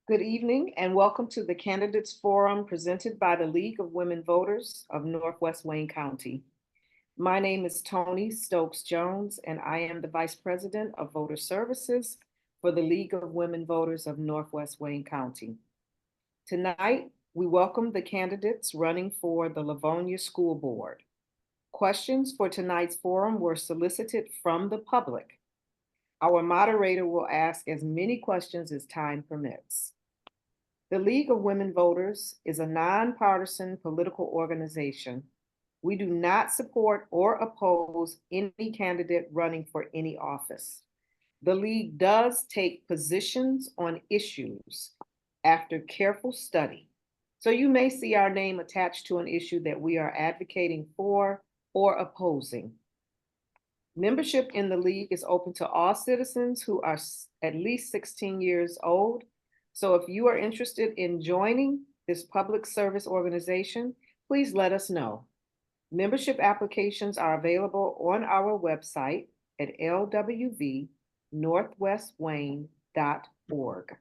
Good evening and welcome to the Candidates Forum presented by the League of Women Voters of Northwest Wayne County. My name is Tony Stokes Jones and I am the Vice President of Voter Services for the League of Women Voters of Northwest Wayne County. Tonight, we welcome the candidates running for the Livonia School Board. Questions for tonight's forum were solicited from the public. Our moderator will ask as many questions as time permits. The League of Women Voters is a nonpartisan political organization. We do not support or oppose any candidate running for any office. The League does take positions on issues after careful study. So you may see our name attached to an issue that we are advocating for or opposing. Membership in the League is open to all citizens who are at least 16 years old. So if you are interested in joining this public service organization, please let us know. Membership applications are available on our website at lwvnorthwestwayne.org.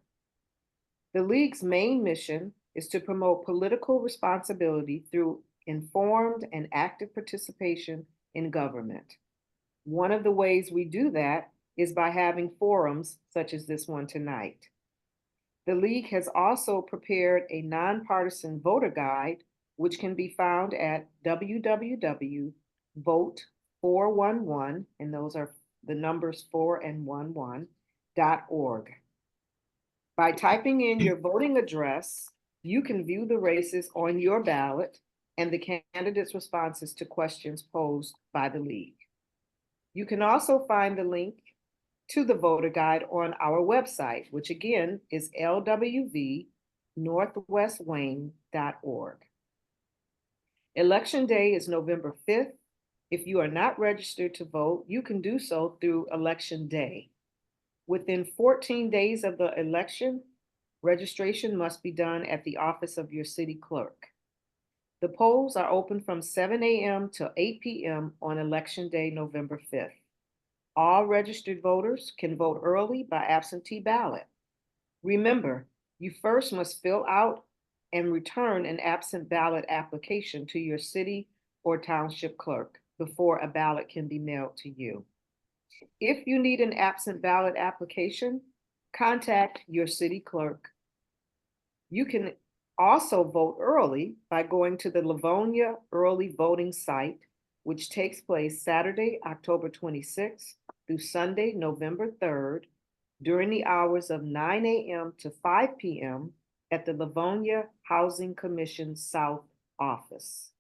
The League's main mission is to promote political responsibility through informed and active participation in government. One of the ways we do that is by having forums such as this one tonight. The League has also prepared a nonpartisan voter guide, which can be found at www.vote411, and those are the numbers 4 and 11.org. By typing in your voting address, you can view the races on your ballot and the candidates' responses to questions posed by the League. You can also find the link to the voter guide on our website, which again is lwvnorthwestwayne.org. Election Day is November 5th. If you are not registered to vote, you can do so through Election Day. Within 14 days of the election, registration must be done at the office of your city clerk. The polls are open from 7 a.m. to 8 p.m. on Election Day, November 5th. All registered voters can vote early by absentee ballot. Remember, you first must fill out and return an absent ballot application to your city or township clerk before a ballot can be mailed to you. If you need an absent ballot application, contact your city clerk. You can also vote early by going to the Livonia early voting site, which takes place Saturday, October 26th through Sunday, November 3rd, during the hours of 9 a.m. to 5 p.m. at the Livonia Housing Commission South Office.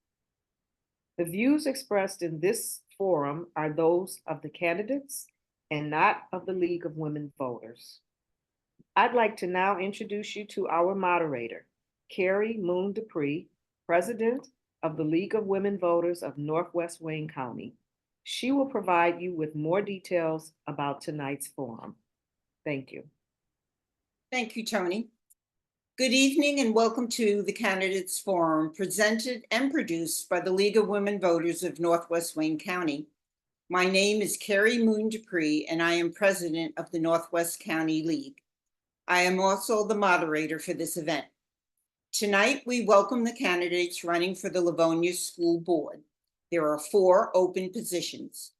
The views expressed in this forum are those of the candidates and not of the League of Women Voters. I'd like to now introduce you to our moderator, Carrie Moon Dupree, President of the League of Women Voters of Northwest Wayne County. She will provide you with more details about tonight's forum. Thank you. Thank you, Tony. Good evening and welcome to the Candidates Forum presented and produced by the League of Women Voters of Northwest Wayne County. My name is Carrie Moon Dupree and I am President of the Northwest County League. I am also the moderator for this event. Tonight, we welcome the candidates running for the Livonia School Board. There are 4 open positions.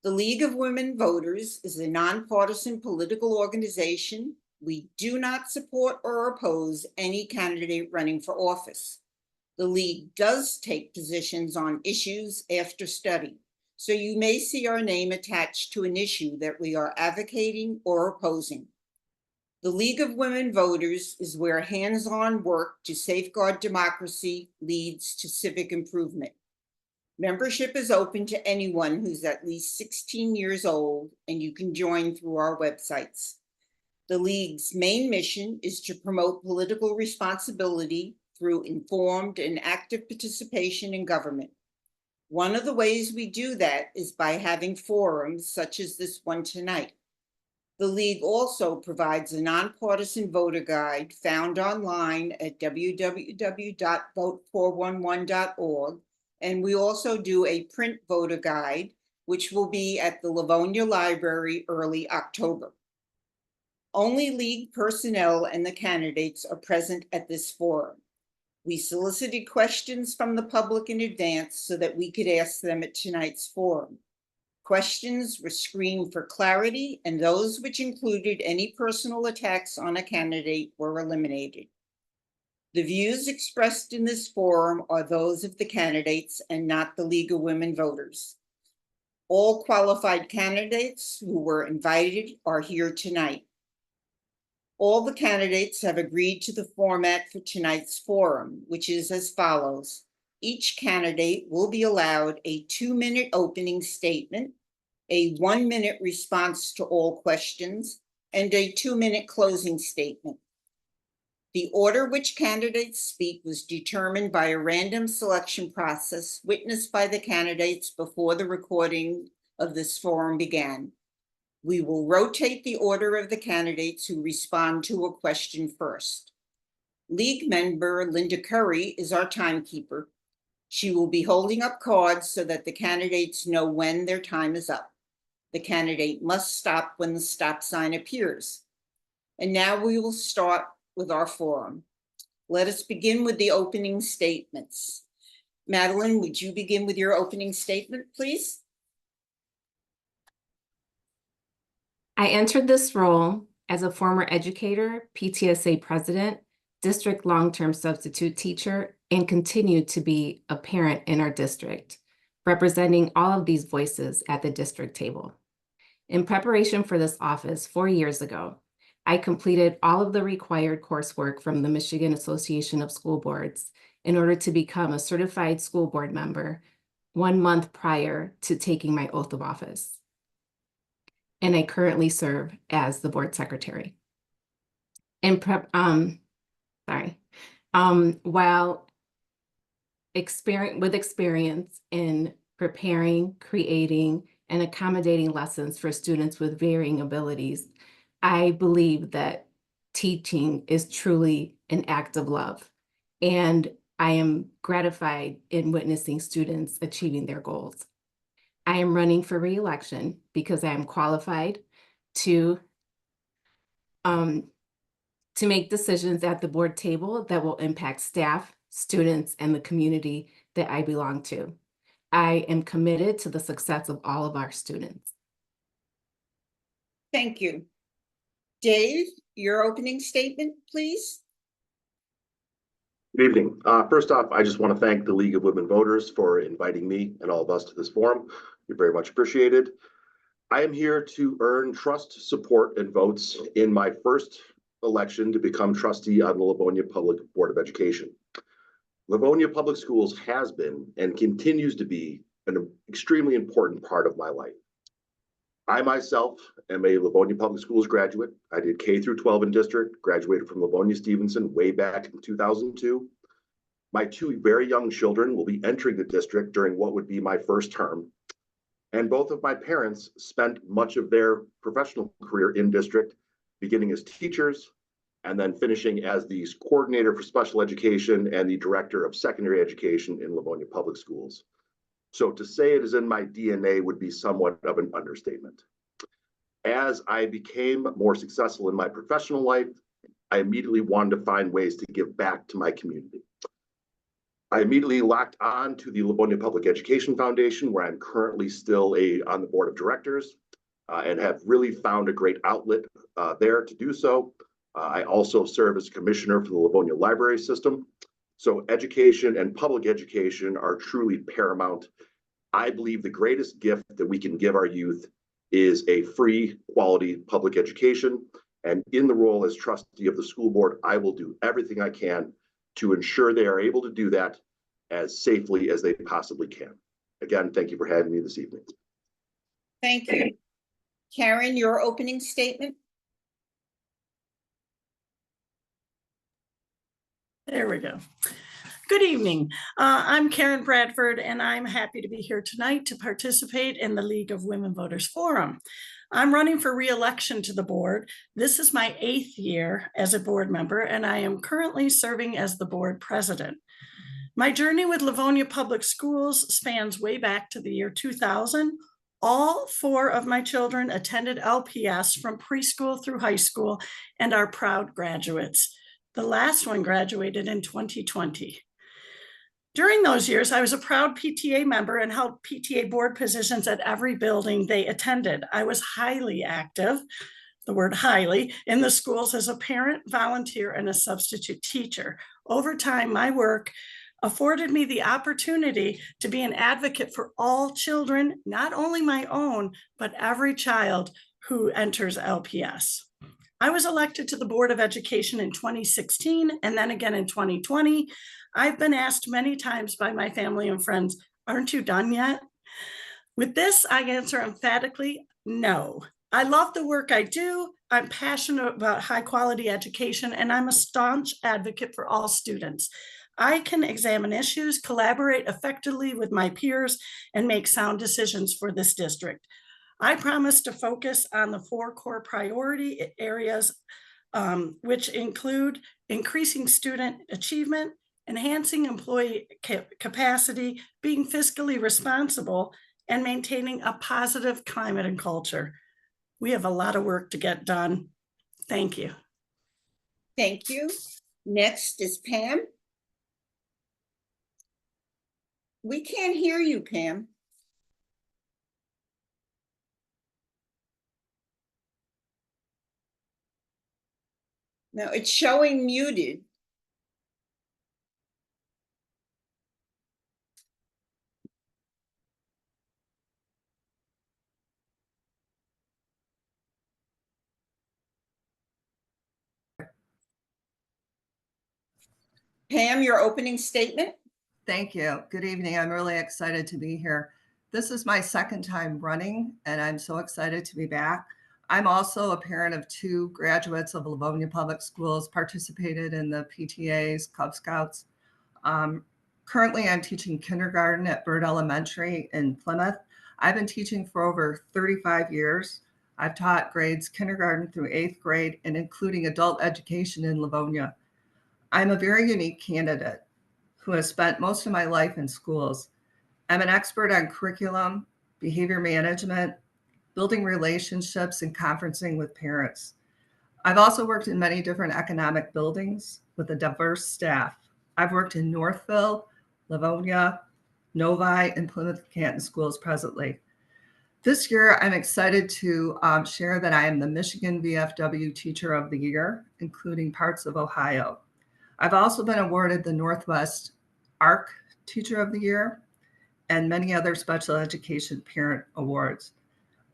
The League of Women Voters is a nonpartisan political organization. We do not support or oppose any candidate running for office. The League does take positions on issues after study, so you may see our name attached to an issue that we are advocating or opposing. The League of Women Voters is where hands-on work to safeguard democracy leads to civic improvement. Membership is open to anyone who's at least 16 years old, and you can join through our websites. The League's main mission is to promote political responsibility through informed and active participation in government. One of the ways we do that is by having forums such as this one tonight. The League also provides a nonpartisan voter guide found online at www.vote411.org, and we also do a print voter guide, which will be at the Livonia Library early October. Only league personnel and the candidates are present at this forum. We solicited questions from the public in advance so that we could ask them at tonight's forum. Questions were screened for clarity, and those which included any personal attacks on a candidate were eliminated. The views expressed in this forum are those of the candidates and not the League of Women Voters. All qualified candidates who were invited are here tonight. All the candidates have agreed to the format for tonight's forum, which is as follows. Each candidate will be allowed a 2-minute opening statement, a 1-minute response to all questions, and a 2-minute closing statement. The order which candidates speak was determined by a random selection process witnessed by the candidates before the recording of this forum began. We will rotate the order of the candidates who respond to a question first. League member Linda Curry is our timekeeper. She will be holding up cards so that the candidates know when their time is up. The candidate must stop when the stop sign appears. And now we will start with our forum. Let us begin with the opening statements. Madeline, would you begin with your opening statement, please? I entered this role as a former educator, PTSA president, district long-term substitute teacher, and continue to be a parent in our district, representing all of these voices at the district table. In preparation for this office 4 years ago, I completed all of the required coursework from the Michigan Association of School Boards in order to become a certified school board member 1 month prior to taking my oath of office. And I currently serve as the board secretary. While experience in preparing, creating, and accommodating lessons for students with varying abilities, I believe that teaching is truly an act of love, and I am gratified in witnessing students achieving their goals. I am running for re-election because I am qualified to make decisions at the board table that will impact staff, students, and the community that I belong to. I am committed to the success of all of our students. Thank you. Dave, your opening statement, please. Good evening. First off, I just want to thank the League of Women Voters for inviting me and all of us to this forum. You're very much appreciated. I am here to earn trust, support, and votes in my first election to become trustee on the Livonia Public Board of Education. Livonia Public Schools has been and continues to be an extremely important part of my life. I myself am a Livonia Public Schools graduate. I did K through 12 in district, graduated from Livonia Stevenson way back in 2002. My 2 very young children will be entering the district during what would be my first term. And both of my parents spent much of their professional career in district, beginning as teachers and then finishing as the coordinator for special education and the director of secondary education in Livonia Public Schools. So to say it is in my DNA would be somewhat of an understatement. As I became more successful in my professional life, I immediately wanted to find ways to give back to my community. I immediately locked on to the Livonia Public Education Foundation, where I'm currently still on the board of directors, and have really found a great outlet there to do so. I also serve as commissioner for the Livonia Library System. So education and public education are truly paramount. I believe the greatest gift that we can give our youth is a free, quality public education. And in the role as trustee of the school board, I will do everything I can to ensure they are able to do that as safely as they possibly can. Again, thank you for having me this evening. Thank you. Karen, your opening statement. There we go. Good evening. I'm Karen Bradford, and I'm happy to be here tonight to participate in the League of Women Voters Forum. I'm running for re-election to the board. This is my 8th year as a board member, and I am currently serving as the board president. My journey with Livonia Public Schools spans way back to the year 2000, All 4 of my children attended LPS from preschool through high school and are proud graduates. The last one graduated in 2020. During those years, I was a proud PTA member and held PTA board positions at every building they attended. I was highly active, the word highly, in the schools as a parent, volunteer, and a substitute teacher. Over time, my work afforded me the opportunity to be an advocate for all children, not only my own, but every child who enters LPS. I was elected to the Board of Education in 2016 and then again in 2020. I've been asked many times by my family and friends, aren't you done yet? With this, I answer emphatically, no. I love the work I do. I'm passionate about high quality education, and I'm a staunch advocate for all students. I can examine issues, collaborate effectively with my peers, and make sound decisions for this district. I promise to focus on the 4 core priority areas, which include increasing student achievement, enhancing employee capacity, being fiscally responsible, and maintaining a positive climate and culture. We have a lot of work to get done. Thank you. Thank you. Next is Pam. We can't hear you, Pam. No, it's showing muted. Pam, your opening statement? Thank you. Good evening. I'm really excited to be here. This is my second time running, and I'm so excited to be back. I'm also a parent of 2 graduates of Livonia Public Schools, participated in the PTAs, Cub Scouts. Currently, I'm teaching kindergarten at Bird Elementary in Plymouth. I've been teaching for over 35 years. I've taught grades kindergarten through 8th grade and including adult education in Livonia. I'm a very unique candidate who has spent most of my life in schools. I'm an expert on curriculum, behavior management, building relationships, and conferencing with parents. I've also worked in many different economic buildings with a diverse staff. I've worked in Northville, Livonia, Novi, and Plymouth Canton schools presently. This year, I'm excited to share that I am the Michigan VFW Teacher of the Year, including parts of Ohio. I've also been awarded the Northwest ARC Teacher of the Year and many other special education parent awards.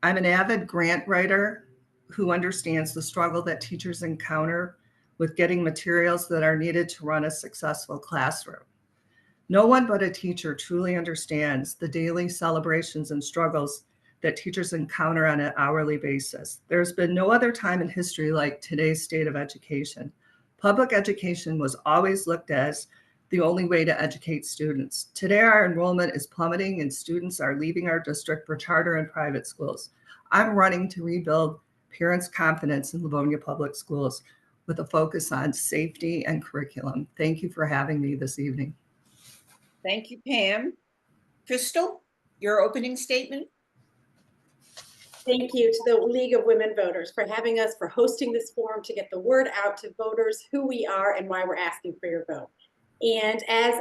I'm an avid grant writer who understands the struggle that teachers encounter with getting materials that are needed to run a successful classroom. No one but a teacher truly understands the daily celebrations and struggles that teachers encounter on an hourly basis. There's been no other time in history like today's state of education. Public education was always looked at as the only way to educate students. Today, our enrollment is plummeting and students are leaving our district for charter and private schools. I'm running to rebuild parents' confidence in Livonia Public Schools with a focus on safety and curriculum. Thank you for having me this evening. Thank you, Pam. Crystal, your opening statement? Thank you to the League of Women Voters for having us, for hosting this forum to get the word out to voters who we are and why we're asking for your vote. And as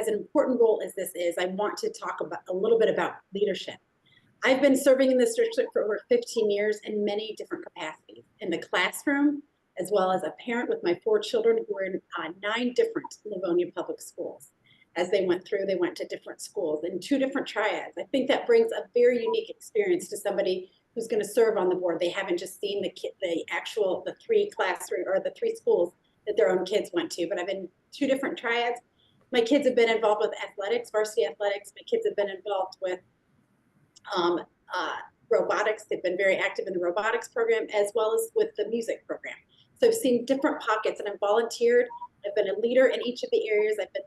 an important role as this is, I want to talk about a little bit about leadership. I've been serving in this district for over 15 years in many different capacities, in the classroom, as well as a parent with my 4 children who were in 9 different Livonia public schools. As they went to different schools in 2 different triads. I think that brings a very unique experience to somebody who's going to serve on the board. They haven't just seen the 3 classroom or the 3 schools that their own kids went to, but I've been 2 different triads. My kids have been involved with athletics, varsity athletics. My kids have been involved with robotics. They've been very active in the robotics program as well as with the music program. So I've seen different pockets and I've volunteered. I've been a leader in each of the areas. I've been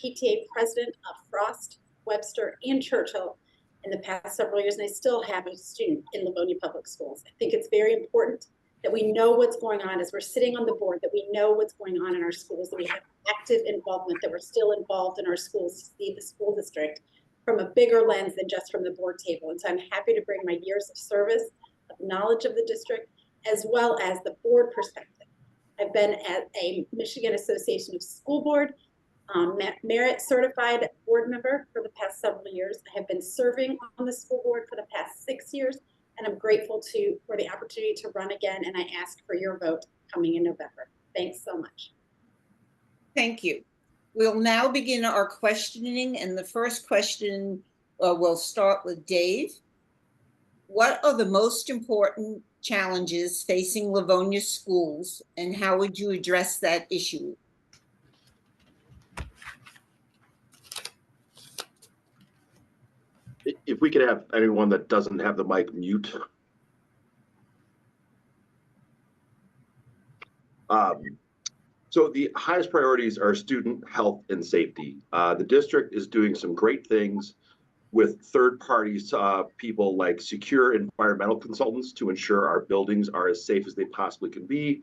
PTA president of Frost, Webster, and Churchill in the past several years, and I still have a student in Livonia Public Schools. I think it's very important that we know what's going on as we're sitting on the board, that we know what's going on in our schools, that we have active involvement, that we're still involved in our schools to see the school district from a bigger lens than just from the board table. And so I'm happy to bring my years of service, of knowledge of the district, as well as the board perspective. I've been at a Michigan Association of School Board merit certified board member for the past several years. I have been serving on the school board for the past 6 years, and I'm grateful for the opportunity to run again, and I ask for your vote coming in November. Thanks so much. Thank you. We'll now begin our questioning, and the first question we'll start with Dave. What are the most important challenges facing Livonia schools, and how would you address that issue? If we could have anyone that doesn't have the mic mute. So the highest priorities are student health and safety. The district is doing some great things with third parties, people like secure environmental consultants to ensure our buildings are as safe as they possibly can be.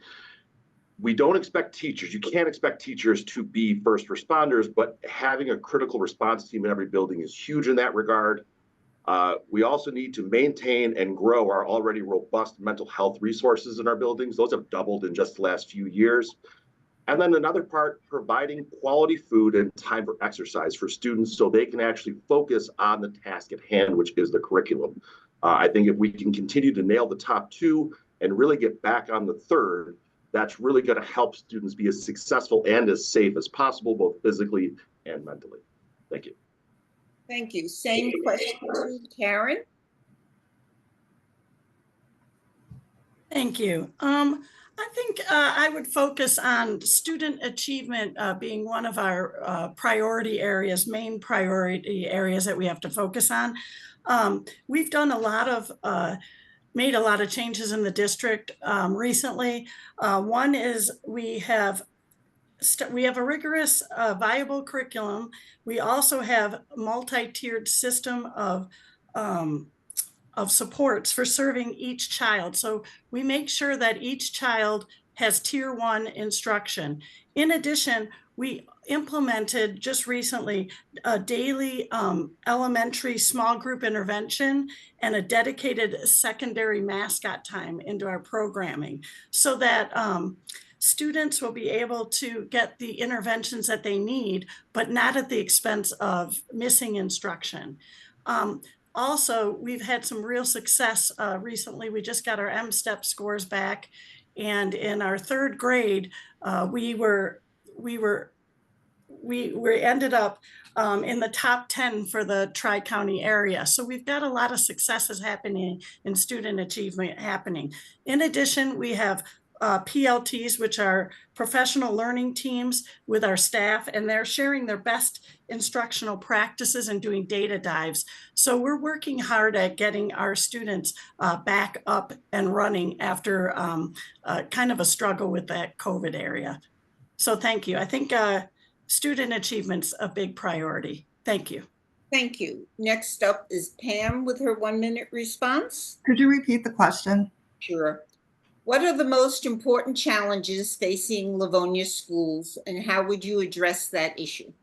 We don't expect teachers, you can't expect teachers to be first responders, but having a critical response team in every building is huge in that regard. We also need to maintain and grow our already robust mental health resources in our buildings. Those have doubled in just the last few years. And then another part, providing quality food and time for exercise for students so they can actually focus on the task at hand, which is the curriculum. I think if we can continue to nail the top two and really get back on the third, that's really going to help students be as successful and as safe as possible, both physically and mentally. Thank you. Thank you. Same question to Karen. Thank you. I think I would focus on student achievement being one of our priority areas, main priority areas that we have to focus on. We've done a lot of made a lot of changes in the district recently. One is we have a rigorous, viable curriculum. We also have a multi-tiered system of supports for serving each child. So we make sure that each child has tier 1 instruction. In addition, we implemented just recently a daily elementary small group intervention and a dedicated secondary mascot time into our programming so that students will be able to get the interventions that they need, but not at the expense of missing instruction. Also, we've had some real success recently. We just got our M-STEP scores back, and in our 3rd grade, we ended up in the top 10 for the Tri-County area. So we've got a lot of successes happening in student achievement happening. In addition, we have PLTs, which are professional learning teams with our staff, and they're sharing their best instructional practices and doing data dives. So we're working hard at getting our students back up and running after kind of a struggle with that COVID area. So thank you. I think student achievement's a big priority. Thank you. Thank you. Next up is Pam with her 1-minute response. Could you repeat the question? Sure. What are the most important challenges facing Livonia schools, and how would you address that issue?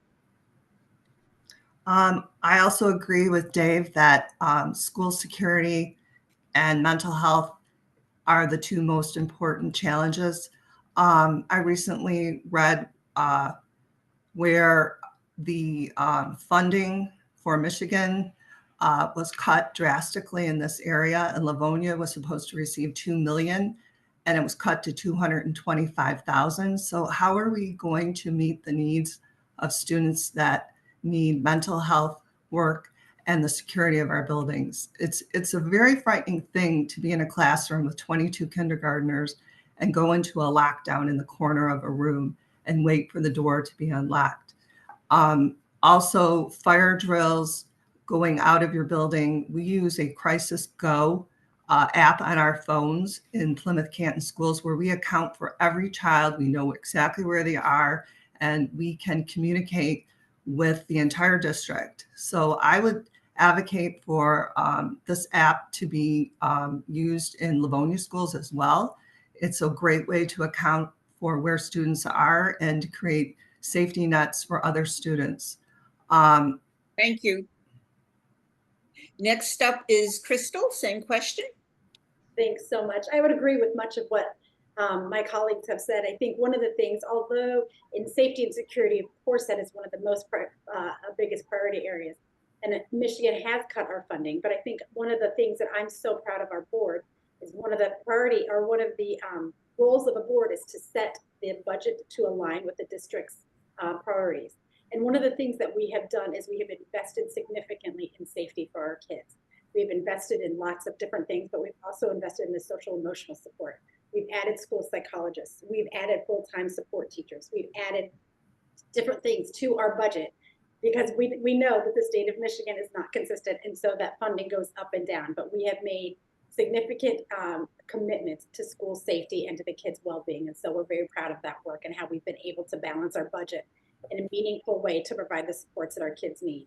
I also agree with Dave that school security and mental health are the 2 most important challenges. I recently read where the funding for Michigan was cut drastically in this area, and Livonia was supposed to receive $2 million, and it was cut to $225,000. So how are we going to meet the needs of students that need mental health work and the security of our buildings? It's a very frightening thing to be in a classroom with 22 kindergartners and go into a lockdown in the corner of a room and wait for the door to be unlocked. Also, fire drills, going out of your building. We use a Crisis Go app on our phones in Plymouth Canton schools where we account for every child. We know exactly where they are, and we can communicate with the entire district. So I would advocate for this app to be used in Livonia schools as well. It's a great way to account for where students are and to create safety nets for other students. Thank you. Next up is Crystal, same question. Thanks so much. I would agree with much of what my colleagues have said. I think one of the things, although in safety and security, of course, that is one of the biggest priority areas. And Michigan has cut our funding, but I think one of the things that I'm so proud of our board is one of the roles of a board is to set the budget to align with the district's priorities. And one of the things that we have done is we have invested significantly in safety for our kids. We've invested in lots of different things, but we've also invested in the social emotional support. We've added school psychologists. We've added full-time support teachers. We've added different things to our budget because we know that the state of Michigan is not consistent. And so that funding goes up and down, but we have made significant commitments to school safety and to the kids' well-being. And so we're very proud of that work and how we've been able to balance our budget in a meaningful way to provide the supports that our kids need.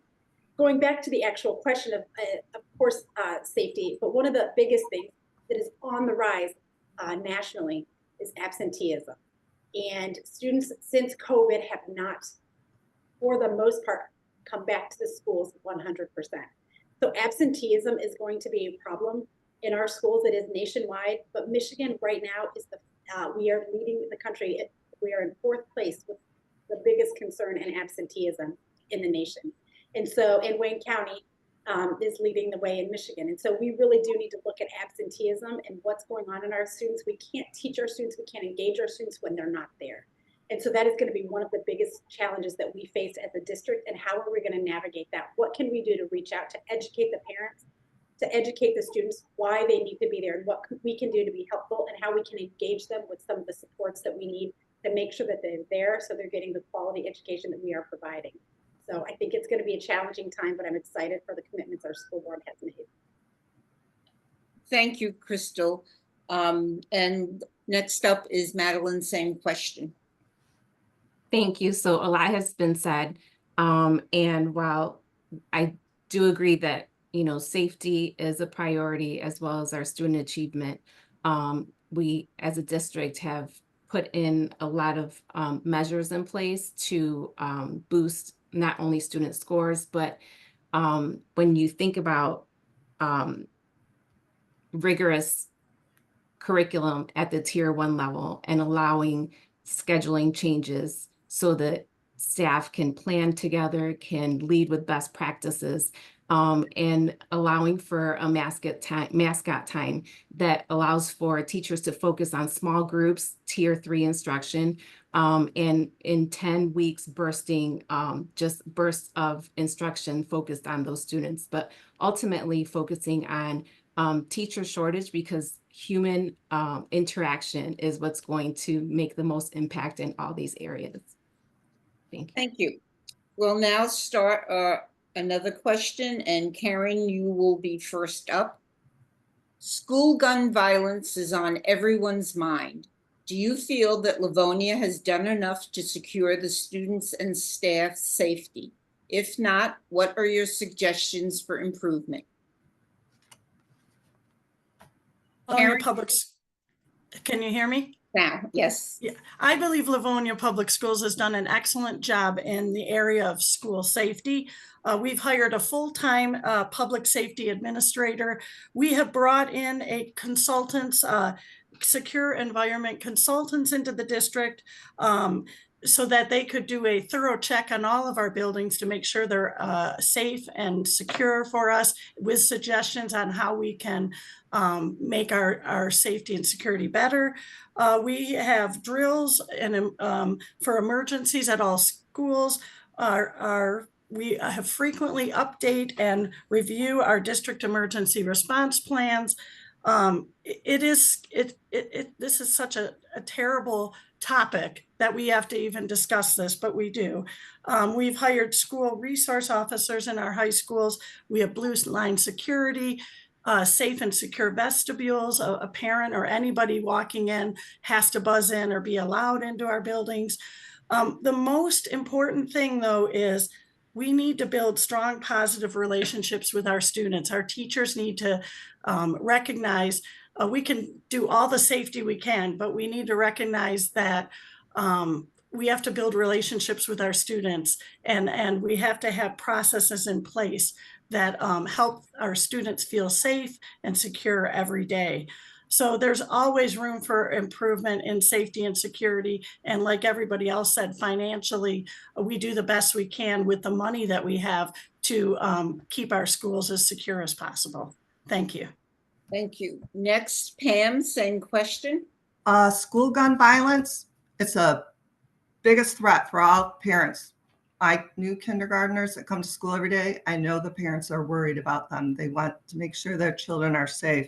Going back to the actual question of course, safety, but one of the biggest things that is on the rise nationally is absenteeism. And students since COVID have not, for the most part, come back to the schools 100%. So absenteeism is going to be a problem in our schools. It is nationwide, but Michigan right now is we are leading the country. We are in 4th place with the biggest concern in absenteeism in the nation. And so, and Wayne County is leading the way in Michigan. And so we really do need to look at absenteeism and what's going on in our students. We can't teach our students, we can't engage our students when they're not there. And so that is going to be one of the biggest challenges that we face as a district. And how are we going to navigate that? What can we do to reach out to educate the parents, to educate the students why they need to be there, and what we can do to be helpful, and how we can engage them with some of the supports that we need to make sure that they're there so they're getting the quality education that we are providing. So I think it's going to be a challenging time, but I'm excited for the commitments our school board has made. Thank you, Crystal. And next up is Madeline, same question. Thank you. So a lot has been said. And while I do agree that, safety is a priority as well as our student achievement, we as a district have put in a lot of measures in place to boost not only student scores, but when you think about rigorous curriculum at the tier 1 level and allowing scheduling changes so that staff can plan together, can lead with best practices, and allowing for a mascot time that allows for teachers to focus on small groups, tier 3 instruction, and in 10 weeks bursting, just bursts of instruction focused on those students, but ultimately focusing on teacher shortage, because human interaction is what's going to make the most impact in all these areas. Thank you. Thank you. We'll now start another question, and Karen, you will be first up. School gun violence is on everyone's mind. Do you feel that Livonia has done enough to secure the students' and staff's safety? If not, what are your suggestions for improvement? Livonia Can you hear me? Now, yes. Yeah, I believe Livonia Public Schools has done an excellent job in the area of school safety. We've hired a full-time public safety administrator. We have brought in a consultants, secure environment consultants into the district so that they could do a thorough check on all of our buildings to make sure they're safe and secure for us, with suggestions on how we can make our safety and security better. We have drills and for emergencies at all schools. We have frequently update and review our district emergency response plans. This is such a terrible topic that we have to even discuss this, but we do. We've hired school resource officers in our high schools. We have blue line security, safe and secure vestibules. A parent or anybody walking in has to buzz in or be allowed into our buildings. The most important thing, though, is we need to build strong, positive relationships with our students. Our teachers need to recognize we can do all the safety we can, but we need to recognize that we have to build relationships with our students, and we have to have processes in place that help our students feel safe and secure every day. So there's always room for improvement in safety and security. And like everybody else said, financially, we do the best we can with the money that we have to keep our schools as secure as possible. Thank you. Thank you. Next, Pam, same question. School gun violence, it's a biggest threat for all parents. I knew kindergartners that come to school every day. I know the parents are worried about them. They want to make sure their children are safe.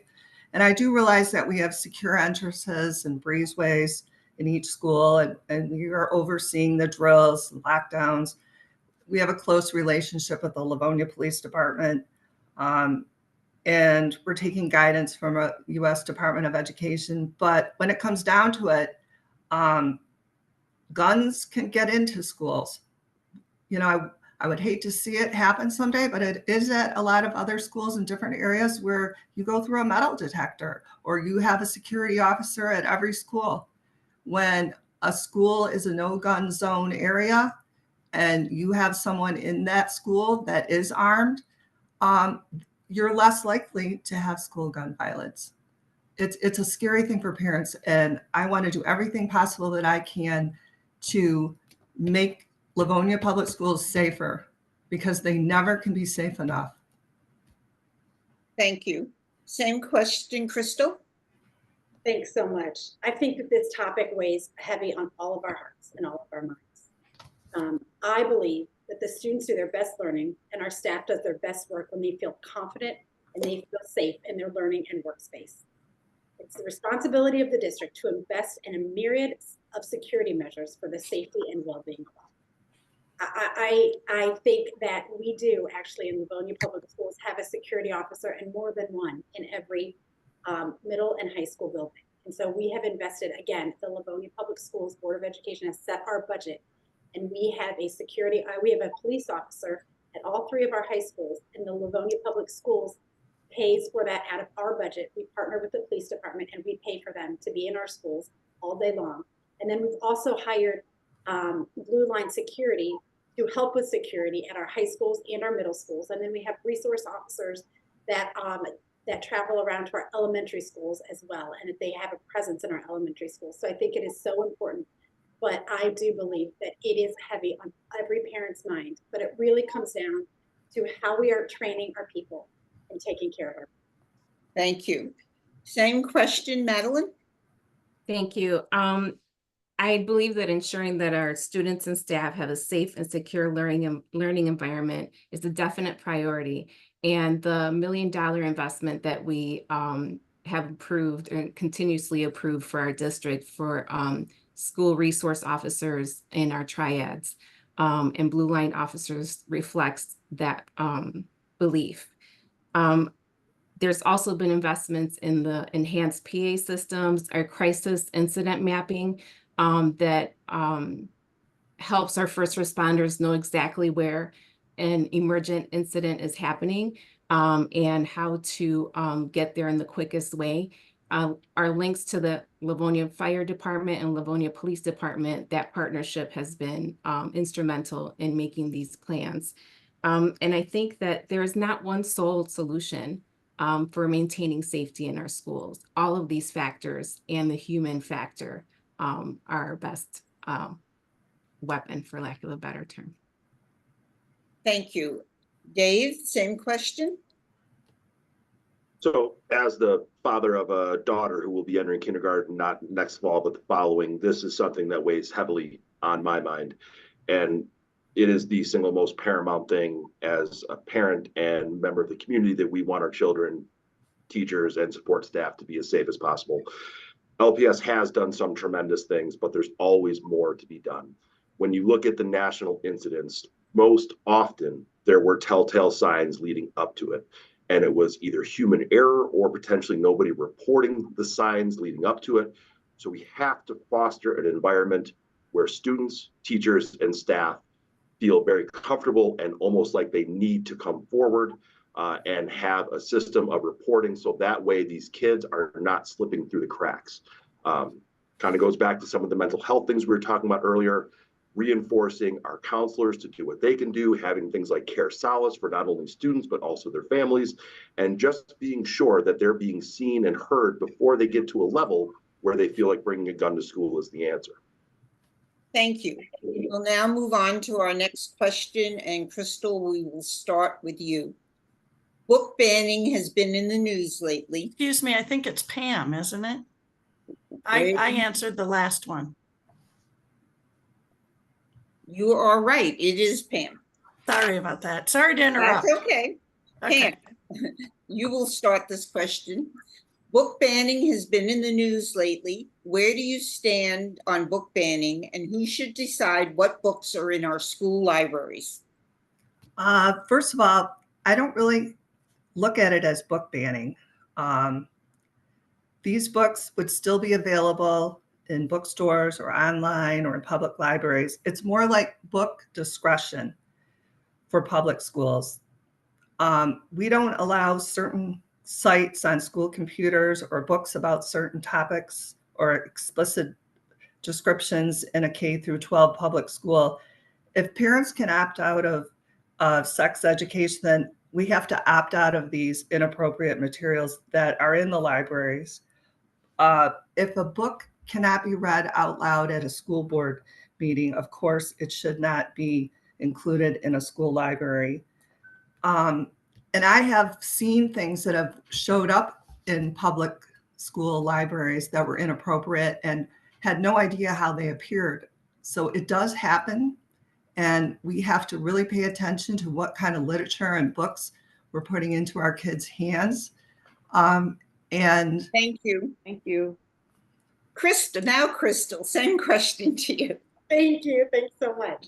And I do realize that we have secure entrances and breezeways in each school, and you are overseeing the drills and lockdowns. We have a close relationship with the Livonia Police Department. And we're taking guidance from a U.S. Department of Education. But when it comes down to it, guns can get into schools. You know, I would hate to see it happen someday, but it is at a lot of other schools in different areas where you go through a metal detector or you have a security officer at every school. When a school is a no-gun zone area and you have someone in that school that is armed, you're less likely to have school gun violence. It's a scary thing for parents, and I want to do everything possible that I can to make Livonia Public Schools safer, because they never can be safe enough. Thank you. Same question, Crystal. Thanks so much. I think that this topic weighs heavy on all of our hearts and all of our minds. I believe that the students do their best learning and our staff does their best work when they feel confident and they feel safe in their learning and workspace. It's the responsibility of the district to invest in a myriad of security measures for the safety and well-being of all. I think that we do actually in Livonia Public Schools have a security officer, and more than one in every middle and high school building. And so we have invested, again, the Livonia Public Schools Board of Education has set our budget, and we have a police officer at all three of our high schools, and the Livonia Public Schools pays for that out of our budget. We partner with the police department and we pay for them to be in our schools all day long. And then we've also hired Blue Line Security to help with security at our high schools and our middle schools. And then we have resource officers that travel around to our elementary schools as well, and that they have a presence in our elementary schools. So I think it is so important, but I do believe that it is heavy on every parent's mind, but it really comes down to how we are training our people and taking care of our people. Thank you. Same question, Madeline. Thank you. I believe that ensuring that our students and staff have a safe and secure learning environment is a definite priority. And the $1 million investment that we have approved and continuously approved for our district for school resource officers in our triads and Blue Line officers reflects that belief. There's also been investments in the enhanced PA systems, our crisis incident mapping that helps our first responders know exactly where an emergent incident is happening and how to get there in the quickest way. Our links to the Livonia Fire Department and Livonia Police Department, that partnership has been instrumental in making these plans. And I think that there is not one sole solution for maintaining safety in our schools. All of these factors and the human factor are our best weapon, for lack of a better term. Thank you. Dave, same question. So as the father of a daughter who will be entering kindergarten, not next fall, but the following, this is something that weighs heavily on my mind. And it is the single most paramount thing as a parent and member of the community that we want our children, teachers, and support staff to be as safe as possible. LPS has done some tremendous things, but there's always more to be done. When you look at the national incidents, most often there were telltale signs leading up to it. And it was either human error or potentially nobody reporting the signs leading up to it. So we have to foster an environment where students, teachers, and staff feel very comfortable and almost like they need to come forward and have a system of reporting, so that way these kids are not slipping through the cracks. Kind of goes back to some of the mental health things we were talking about earlier. reinforcing our counselors to do what they can do, having things like care solace for not only students, but also their families, and just being sure that they're being seen and heard before they get to a level where they feel like bringing a gun to school is the answer. Thank you. We'll now move on to our next question, and Crystal, we will start with you. Book banning has been in the news lately. Excuse me, I think it's Pam, isn't it? I answered the last one. You are right. It is Pam. Sorry about that. Sorry to interrupt. That's okay. Okay. Pam, you will start this question. Book banning has been in the news lately. Where do you stand on book banning, and who should decide what books are in our school libraries? First of all, I don't really look at it as book banning. These books would still be available in bookstores or online or in public libraries. It's more like book discretion for public schools. We don't allow certain sites on school computers or books about certain topics or explicit descriptions in a K through 12 public school. If parents can opt out of sex education, then we have to opt out of these inappropriate materials that are in the libraries. If a book cannot be read out loud at a school board meeting, of course, it should not be included in a school library. And I have seen things that have showed up in public school libraries that were inappropriate and had no idea how they appeared. So it does happen. And we have to really pay attention to what kind of literature and books we're putting into our kids' hands. And Thank you. Thank you. Crystal, same question to you. Thank you. Thanks so much.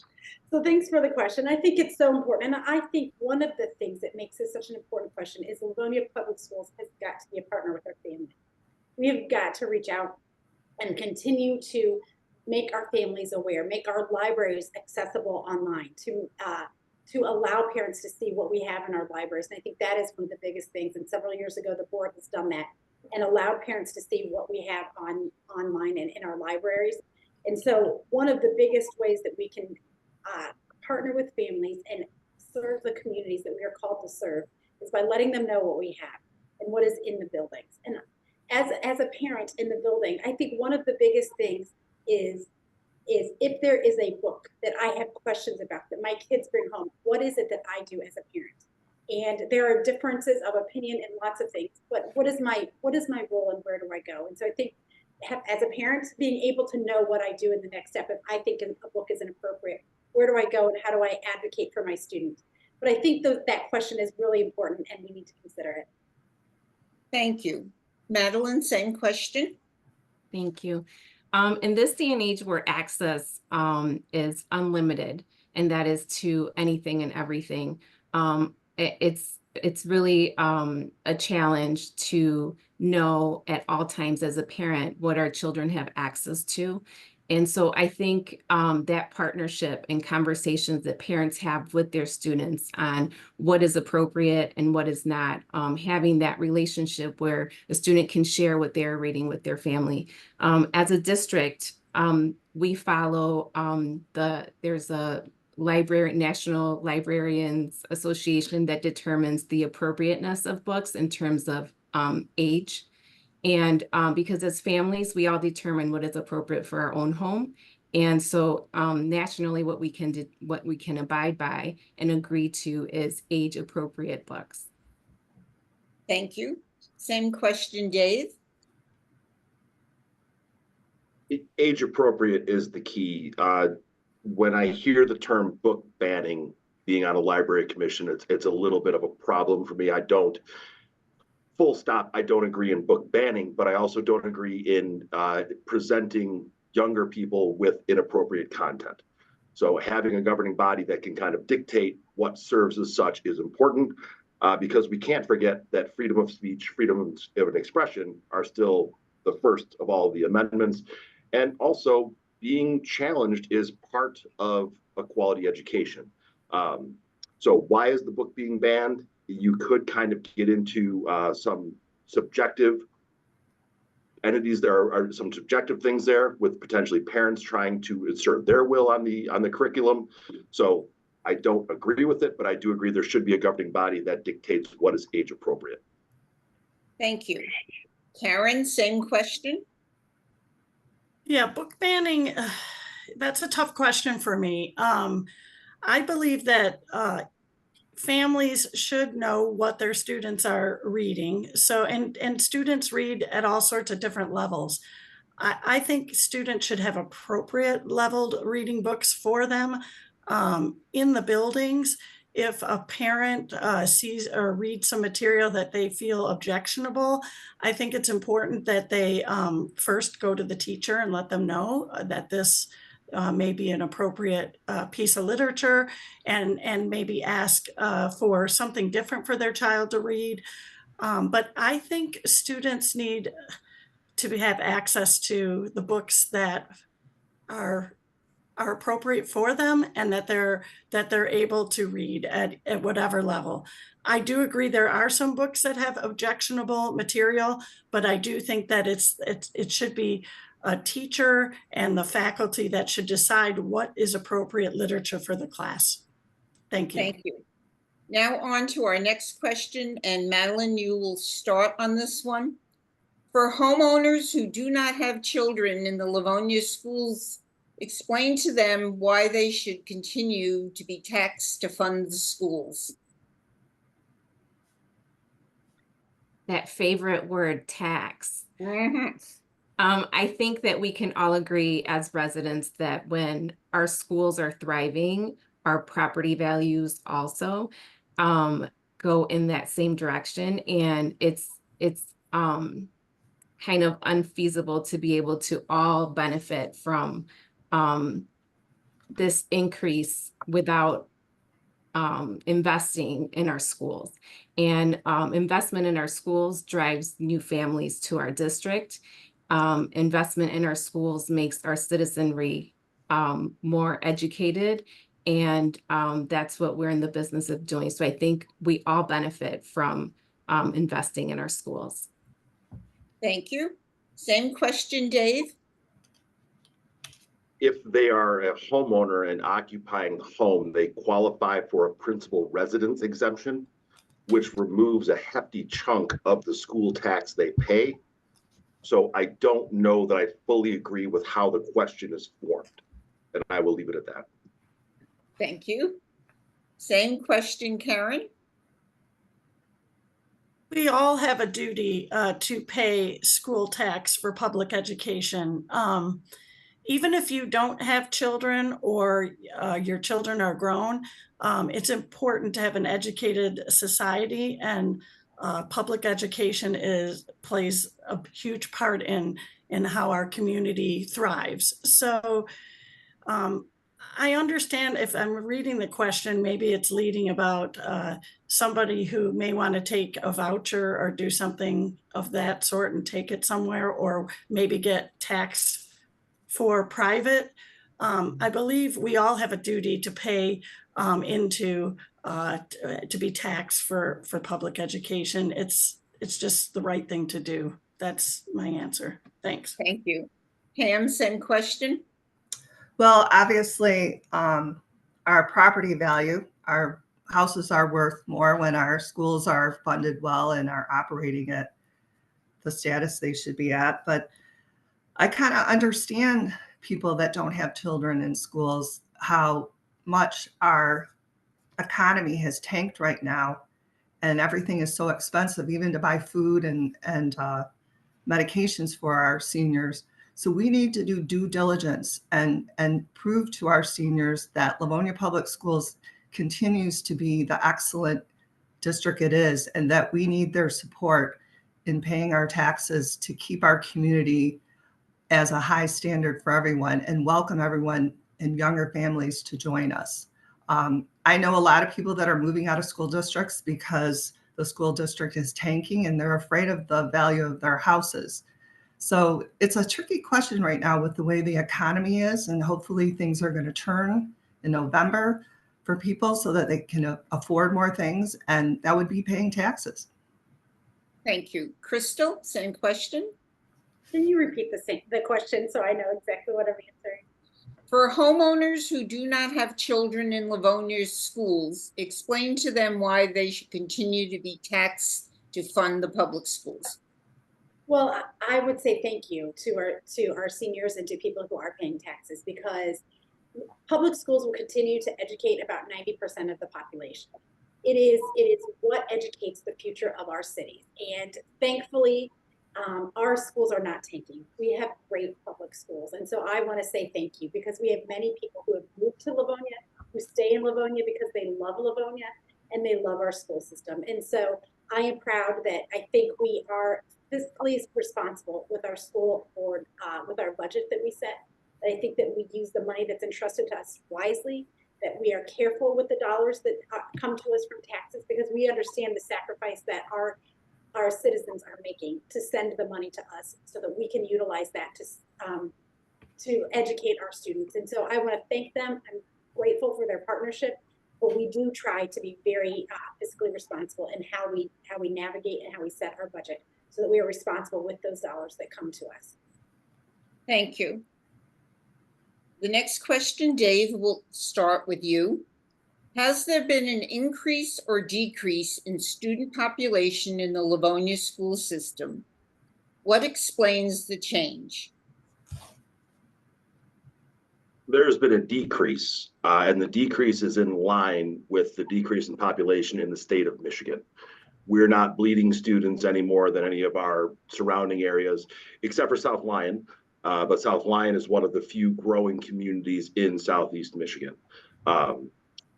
So thanks for the question. I think it's so important. And I think one of the things that makes this such an important question is Livonia Public Schools has got to be a partner with our family. We have got to reach out and continue to make our families aware, make our libraries accessible online, to allow parents to see what we have in our libraries. And I think that is one of the biggest things. And several years ago, the board has done that and allowed parents to see what we have online and in our libraries. And so one of the biggest ways that we can partner with families and serve the communities that we are called to serve is by letting them know what we have and what is in the buildings. And as a parent in the building, I think one of the biggest things is if there is a book that I have questions about that my kids bring home, what is it that I do as a parent? And there are differences of opinion in lots of things, but what is my role and where do I go? And so I think as a parent, being able to know what I do in the next step, if I think a book is inappropriate, where do I go and how do I advocate for my student? But I think that question is really important and we need to consider it. Thank you. Madeline, same question. Thank you. In this day and age where access is unlimited, and that is to anything and everything, it's really a challenge to know at all times as a parent what our children have access to. And so I think that partnership and conversations that parents have with their students on what is appropriate and what is not, having that relationship where the student can share what they're reading with their family. As a district, we follow there's a National Librarians Association that determines the appropriateness of books in terms of age. And because as families, we all determine what is appropriate for our own home. And so nationally, what we can abide by and agree to is age appropriate books. Thank you. Same question, Dave. Age appropriate is the key. When I hear the term book banning being on a library commission, it's a little bit of a problem for me. Full stop, I don't agree in book banning, but I also don't agree in presenting younger people with inappropriate content. So having a governing body that can kind of dictate what serves as such is important, because we can't forget that freedom of speech, freedom of expression are still the first of all the amendments. And also being challenged is part of a quality education. So why is the book being banned? You could kind of get into some subjective entities, there are some subjective things there with potentially parents trying to insert their will on the curriculum. So I don't agree with it, but I do agree there should be a governing body that dictates what is age appropriate. Thank you. Karen, same question. Yeah, book banning, that's a tough question for me. I believe that families should know what their students are reading. So, and students read at all sorts of different levels. I think students should have appropriate leveled reading books for them in the buildings. If a parent sees or reads some material that they feel objectionable, I think it's important that they first go to the teacher and let them know that this may be an appropriate piece of literature, and maybe ask for something different for their child to read. But I think students need to have access to the books that are appropriate for them, and that they're able to read at whatever level. I do agree there are some books that have objectionable material, but I do think that it should be a teacher and the faculty that should decide what is appropriate literature for the class. Thank you. Thank you. Now on to our next question, and Madeline, you will start on this one. For homeowners who do not have children in the Livonia schools, explain to them why they should continue to be taxed to fund the schools. That favorite word, tax. Mm-hmm. I think that we can all agree as residents that when our schools are thriving, our property values also go in that same direction. And it's kind of unfeasible to be able to all benefit from this increase without investing in our schools. And investment in our schools drives new families to our district. Investment in our schools makes our citizenry more educated, and that's what we're in the business of doing. So I think we all benefit from investing in our schools. Thank you. Same question, Dave. If they are a homeowner and occupying the home, they qualify for a principal residence exemption, which removes a hefty chunk of the school tax they pay. So I don't know that I fully agree with how the question is formed, and I will leave it at that. Thank you. Same question, Karen. We all have a duty to pay school tax for public education. Even if you don't have children or your children are grown, it's important to have an educated society, and public education plays a huge part in how our community thrives. So I understand if I'm reading the question, maybe it's leading about somebody who may want to take a voucher or do something of that sort and take it somewhere, or maybe get taxed for private. I believe we all have a duty to pay to be taxed for public education. It's just the right thing to do. That's my answer. Thanks. Thank you. Pam, same question. Well, obviously, our property value, our houses are worth more when our schools are funded well and are operating at the status they should be at. But I kind of understand people that don't have children in schools, how much our economy has tanked right now, and everything is so expensive, even to buy food and medications for our seniors. So we need to do due diligence and prove to our seniors that Livonia Public Schools continues to be the excellent district it is, and that we need their support in paying our taxes to keep our community as a high standard for everyone, and welcome everyone and younger families to join us. I know a lot of people that are moving out of school districts because the school district is tanking and they're afraid of the value of their houses. So it's a tricky question right now with the way the economy is, and hopefully things are going to turn in November for people so that they can afford more things, and that would be paying taxes. Thank you. Crystal, same question. Can you repeat the question so I know exactly what I'm answering? For homeowners who do not have children in Livonia's schools, explain to them why they should continue to be taxed to fund the public schools. Well, I would say thank you to our seniors and to people who are paying taxes, because public schools will continue to educate about 90% of the population. It is what educates the future of our cities. And thankfully, our schools are not tanking. We have great public schools. And so I want to say thank you, because we have many people who have moved to Livonia, who stay in Livonia because they love Livonia and they love our school system. And so I am proud that I think we are fiscally responsible with our school board, with our budget that we set. I think that we use the money that's entrusted to us wisely, that we are careful with the dollars that come to us from taxes, because we understand the sacrifice that our citizens are making to send the money to us so that we can utilize that to educate our students. And so I want to thank them. I'm grateful for their partnership, but we do try to be very fiscally responsible in how we navigate and how we set our budget, so that we are responsible with those dollars that come to us. Thank you. The next question, Dave, will start with you. Has there been an increase or decrease in student population in the Livonia school system? What explains the change? There's been a decrease, and the decrease is in line with the decrease in population in the state of Michigan. We're not bleeding students any more than any of our surrounding areas, except for South Lyon. But South Lyon is one of the few growing communities in Southeast Michigan.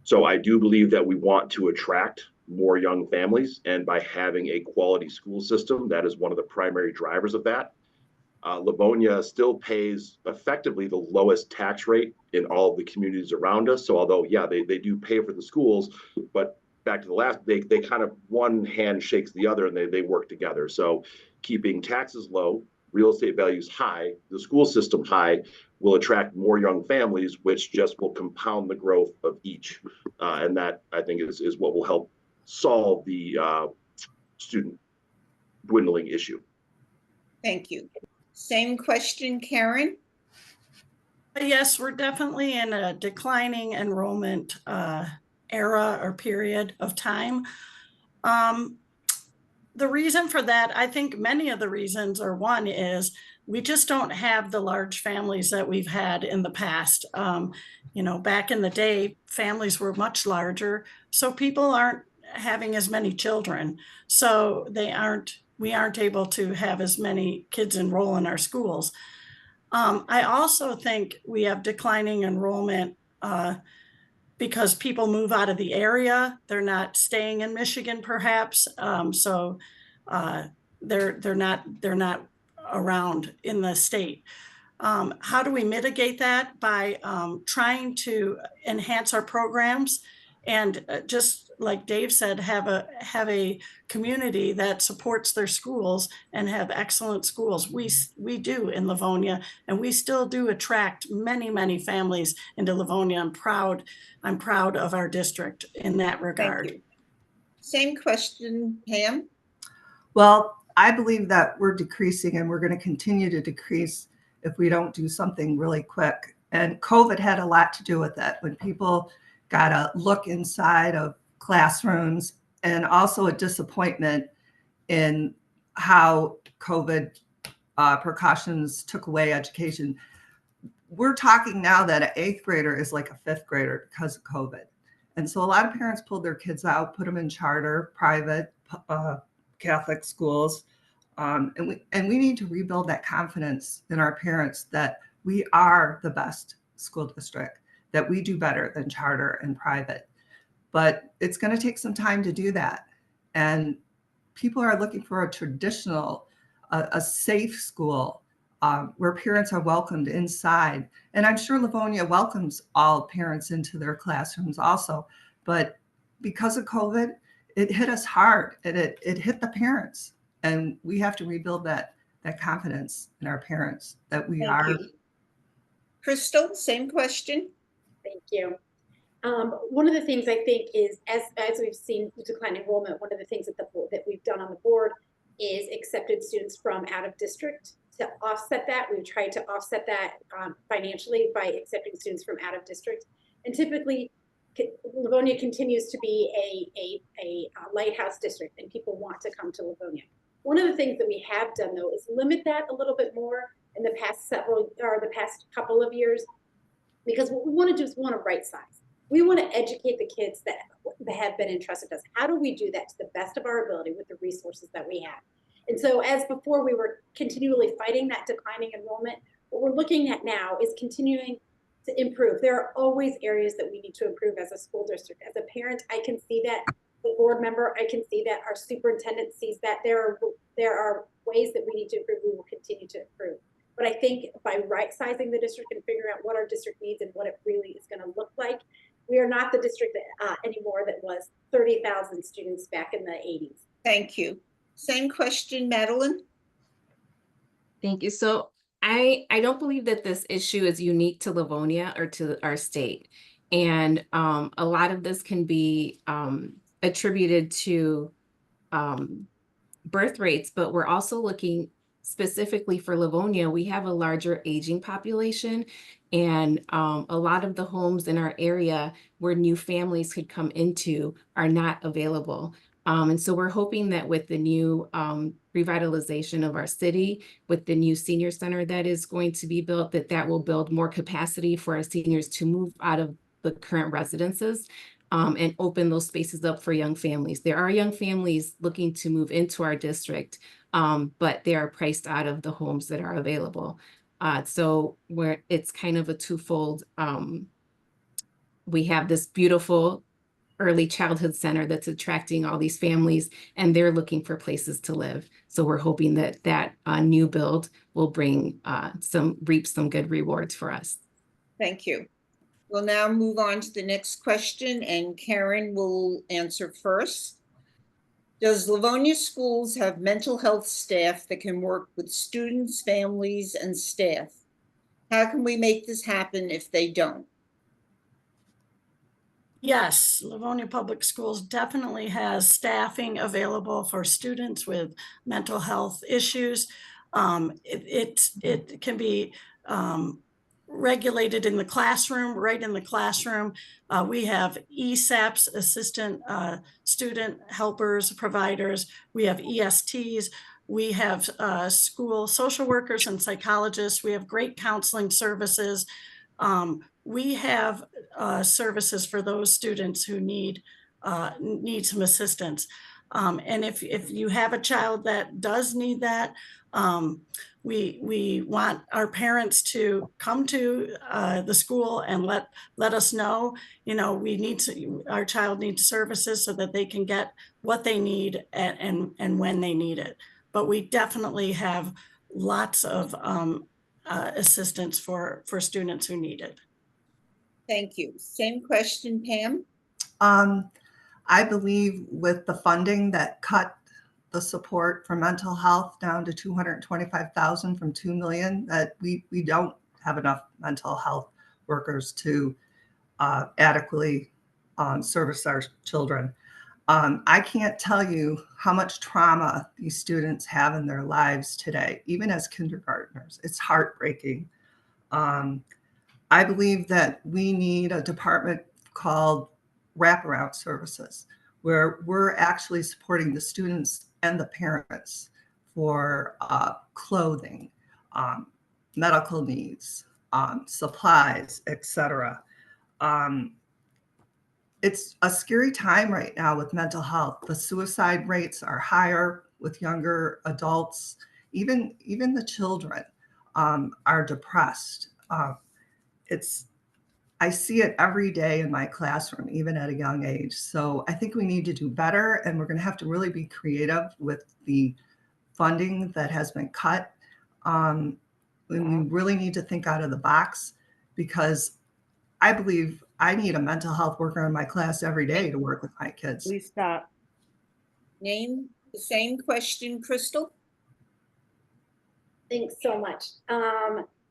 So I do believe that we want to attract more young families, and by having a quality school system, that is one of the primary drivers of that. Livonia still pays effectively the lowest tax rate in all of the communities around us. So although, yeah, they do pay for the schools, but back to the last, they kind of, one hand shakes the other, and they work together. So keeping taxes low, real estate values high, the school system high, will attract more young families, which just will compound the growth of each. And that, I think, is what will help solve the student dwindling issue. Thank you. Same question, Karen? Yes, we're definitely in a declining enrollment era or period of time. The reason for that, I think many of the reasons, or one is we just don't have the large families that we've had in the past. Back in the day, families were much larger, so people aren't having as many children. So we aren't able to have as many kids enroll in our schools. I also think we have declining enrollment because people move out of the area. They're not staying in Michigan, perhaps. So they're not around in the state. How do we mitigate that? By trying to enhance our programs, and just like Dave said, have a community that supports their schools and have excellent schools. We do in Livonia, and we still do attract many families into Livonia. I'm proud of our district in that regard. Thank you. Same question, Pam? Well, I believe that we're decreasing, and we're going to continue to decrease if we don't do something really quick. And COVID had a lot to do with that, when people got a look inside of classrooms, and also a disappointment in how COVID precautions took away education. We're talking now that an 8th grader is like a 5th grader because of COVID. And so a lot of parents pulled their kids out, put them in charter, private, Catholic schools. And we need to rebuild that confidence in our parents that we are the best school district, that we do better than charter and private. But it's going to take some time to do that. And people are looking for a traditional, a safe school where parents are welcomed inside. And I'm sure Livonia welcomes all parents into their classrooms also. But because of COVID, it hit us hard, and it hit the parents. And we have to rebuild that confidence in our parents that we are. Thank you. Crystal, same question. Thank you. One of the things I think is, as we've seen decline enrollment, one of the things that we've done on the board is accepted students from out of district. to offset that. We've tried to offset that financially by accepting students from out of district. And typically, Livonia continues to be a lighthouse district, and people want to come to Livonia. One of the things that we have done, though, is limit that a little bit more in the past couple of years, because what we want to do is we want to right size. We want to educate the kids that have been entrusted to us. How do we do that to the best of our ability with the resources that we have? And so, as before, we were continually fighting that declining enrollment. What we're looking at now is continuing to improve. There are always areas that we need to improve as a school district. As a parent, I can see that. The board member, I can see that. Our superintendent sees that. There are ways that we need to improve. We will continue to improve. But I think by right sizing the district and figuring out what our district needs and what it really is going to look like, we are not the district that, anymore that was 30,000 students back in the 80s. Thank you. Same question, Madeline. Thank you. So I don't believe that this issue is unique to Livonia or to our state. And a lot of this can be attributed to birth rates, but we're also looking specifically for Livonia. We have a larger aging population, and a lot of the homes in our area where new families could come into are not available. And so we're hoping that with the new revitalization of our city, with the new senior center that is going to be built, that will build more capacity for our seniors to move out of the current residences and open those spaces up for young families. There are young families looking to move into our district, but they are priced out of the homes that are available. So where it's kind of a twofold, we have this beautiful early childhood center that's attracting all these families, and they're looking for places to live. So we're hoping that that new build will bring reap some good rewards for us. Thank you. We'll now move on to the next question, and Karen will answer first. Does Livonia Schools have mental health staff that can work with students, families, and staff? How can we make this happen if they don't? Yes, Livonia Public Schools definitely has staffing available for students with mental health issues. It can be regulated in the classroom, right in the classroom. We have ESAPs, assistant student helpers, providers. We have ESTs. We have school social workers and psychologists. We have great counseling services. We have services for those students who need some assistance. And if you have a child that does need that, we want our parents to come to the school and let us know, our child needs services so that they can get what they need and when they need it. But we definitely have lots of assistance for students who need it. Thank you. Same question, Pam. I believe with the funding that cut the support for mental health down to $225,000 from $2 million, that we don't have enough mental health workers to adequately service our children. I can't tell you how much trauma these students have in their lives today, even as kindergartners. It's heartbreaking. I believe that we need a department called wraparound services, where we're actually supporting the students and the parents for clothing, medical needs, supplies, etc. It's a scary time right now with mental health. The suicide rates are higher with younger adults. Even the children are depressed. I see it every day in my classroom, even at a young age. So I think we need to do better, and we're going to have to really be creative with the funding that has been cut. We really need to think out of the box, because I believe I need a mental health worker in my class every day to work with my kids. Please stop. Name the same question, Crystal. Thanks so much.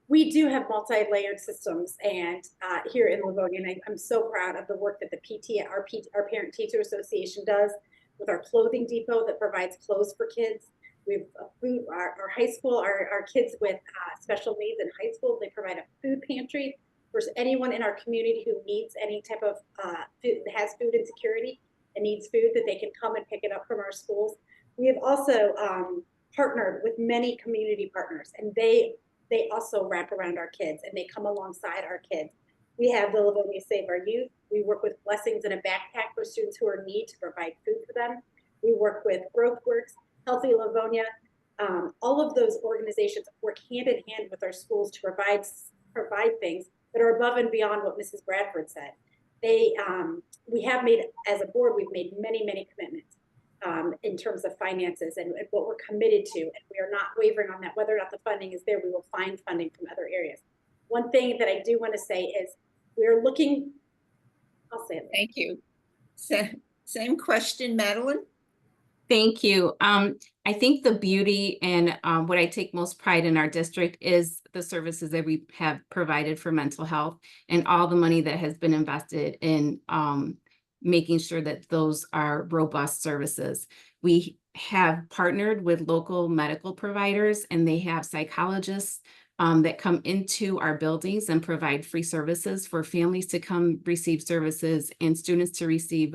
We do have multi-layered systems, and here in Livonia, and I'm so proud of the work that the PTA, our Parent Teacher Association does with our clothing depot that provides clothes for kids. We've our high school, our kids with special needs in high school, they provide a food pantry for anyone in our community who needs any type of food, has food insecurity and needs food, that they can come and pick it up from our schools. We have also partnered with many community partners, and they also wrap around our kids and they come alongside our kids. We have the Livonia Save Our Youth. We work with Blessings in a Backpack for students who are in need to provide food for them. We work with GrowthWorks, Healthy Livonia. All of those organizations work hand in hand with our schools to provide things that are above and beyond what Mrs. Bradford said. We have made, as a board, we've made many commitments in terms of finances and what we're committed to, and we are not wavering on that. Whether or not the funding is there, we will find funding from other areas. One thing that I do want to say is we're looking, I'll say it. Thank you. Same question, Madeline? Thank you. I think the beauty and what I take most pride in our district is the services that we have provided for mental health and all the money that has been invested in making sure that those are robust services. We have partnered with local medical providers, and they have psychologists that come into our buildings and provide free services for families to come receive services and students to receive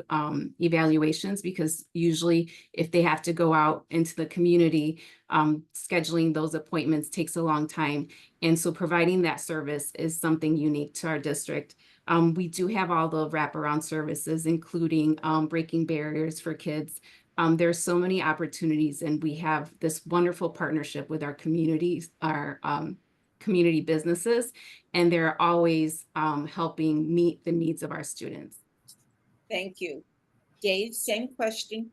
evaluations, because usually if they have to go out into the community, scheduling those appointments takes a long time. And so providing that service is something unique to our district. We do have all the wraparound services, including breaking barriers for kids. There's so many opportunities, and we have this wonderful partnership with our communities, our community businesses, and they're always helping meet the needs of our students. Thank you. Dave, same question.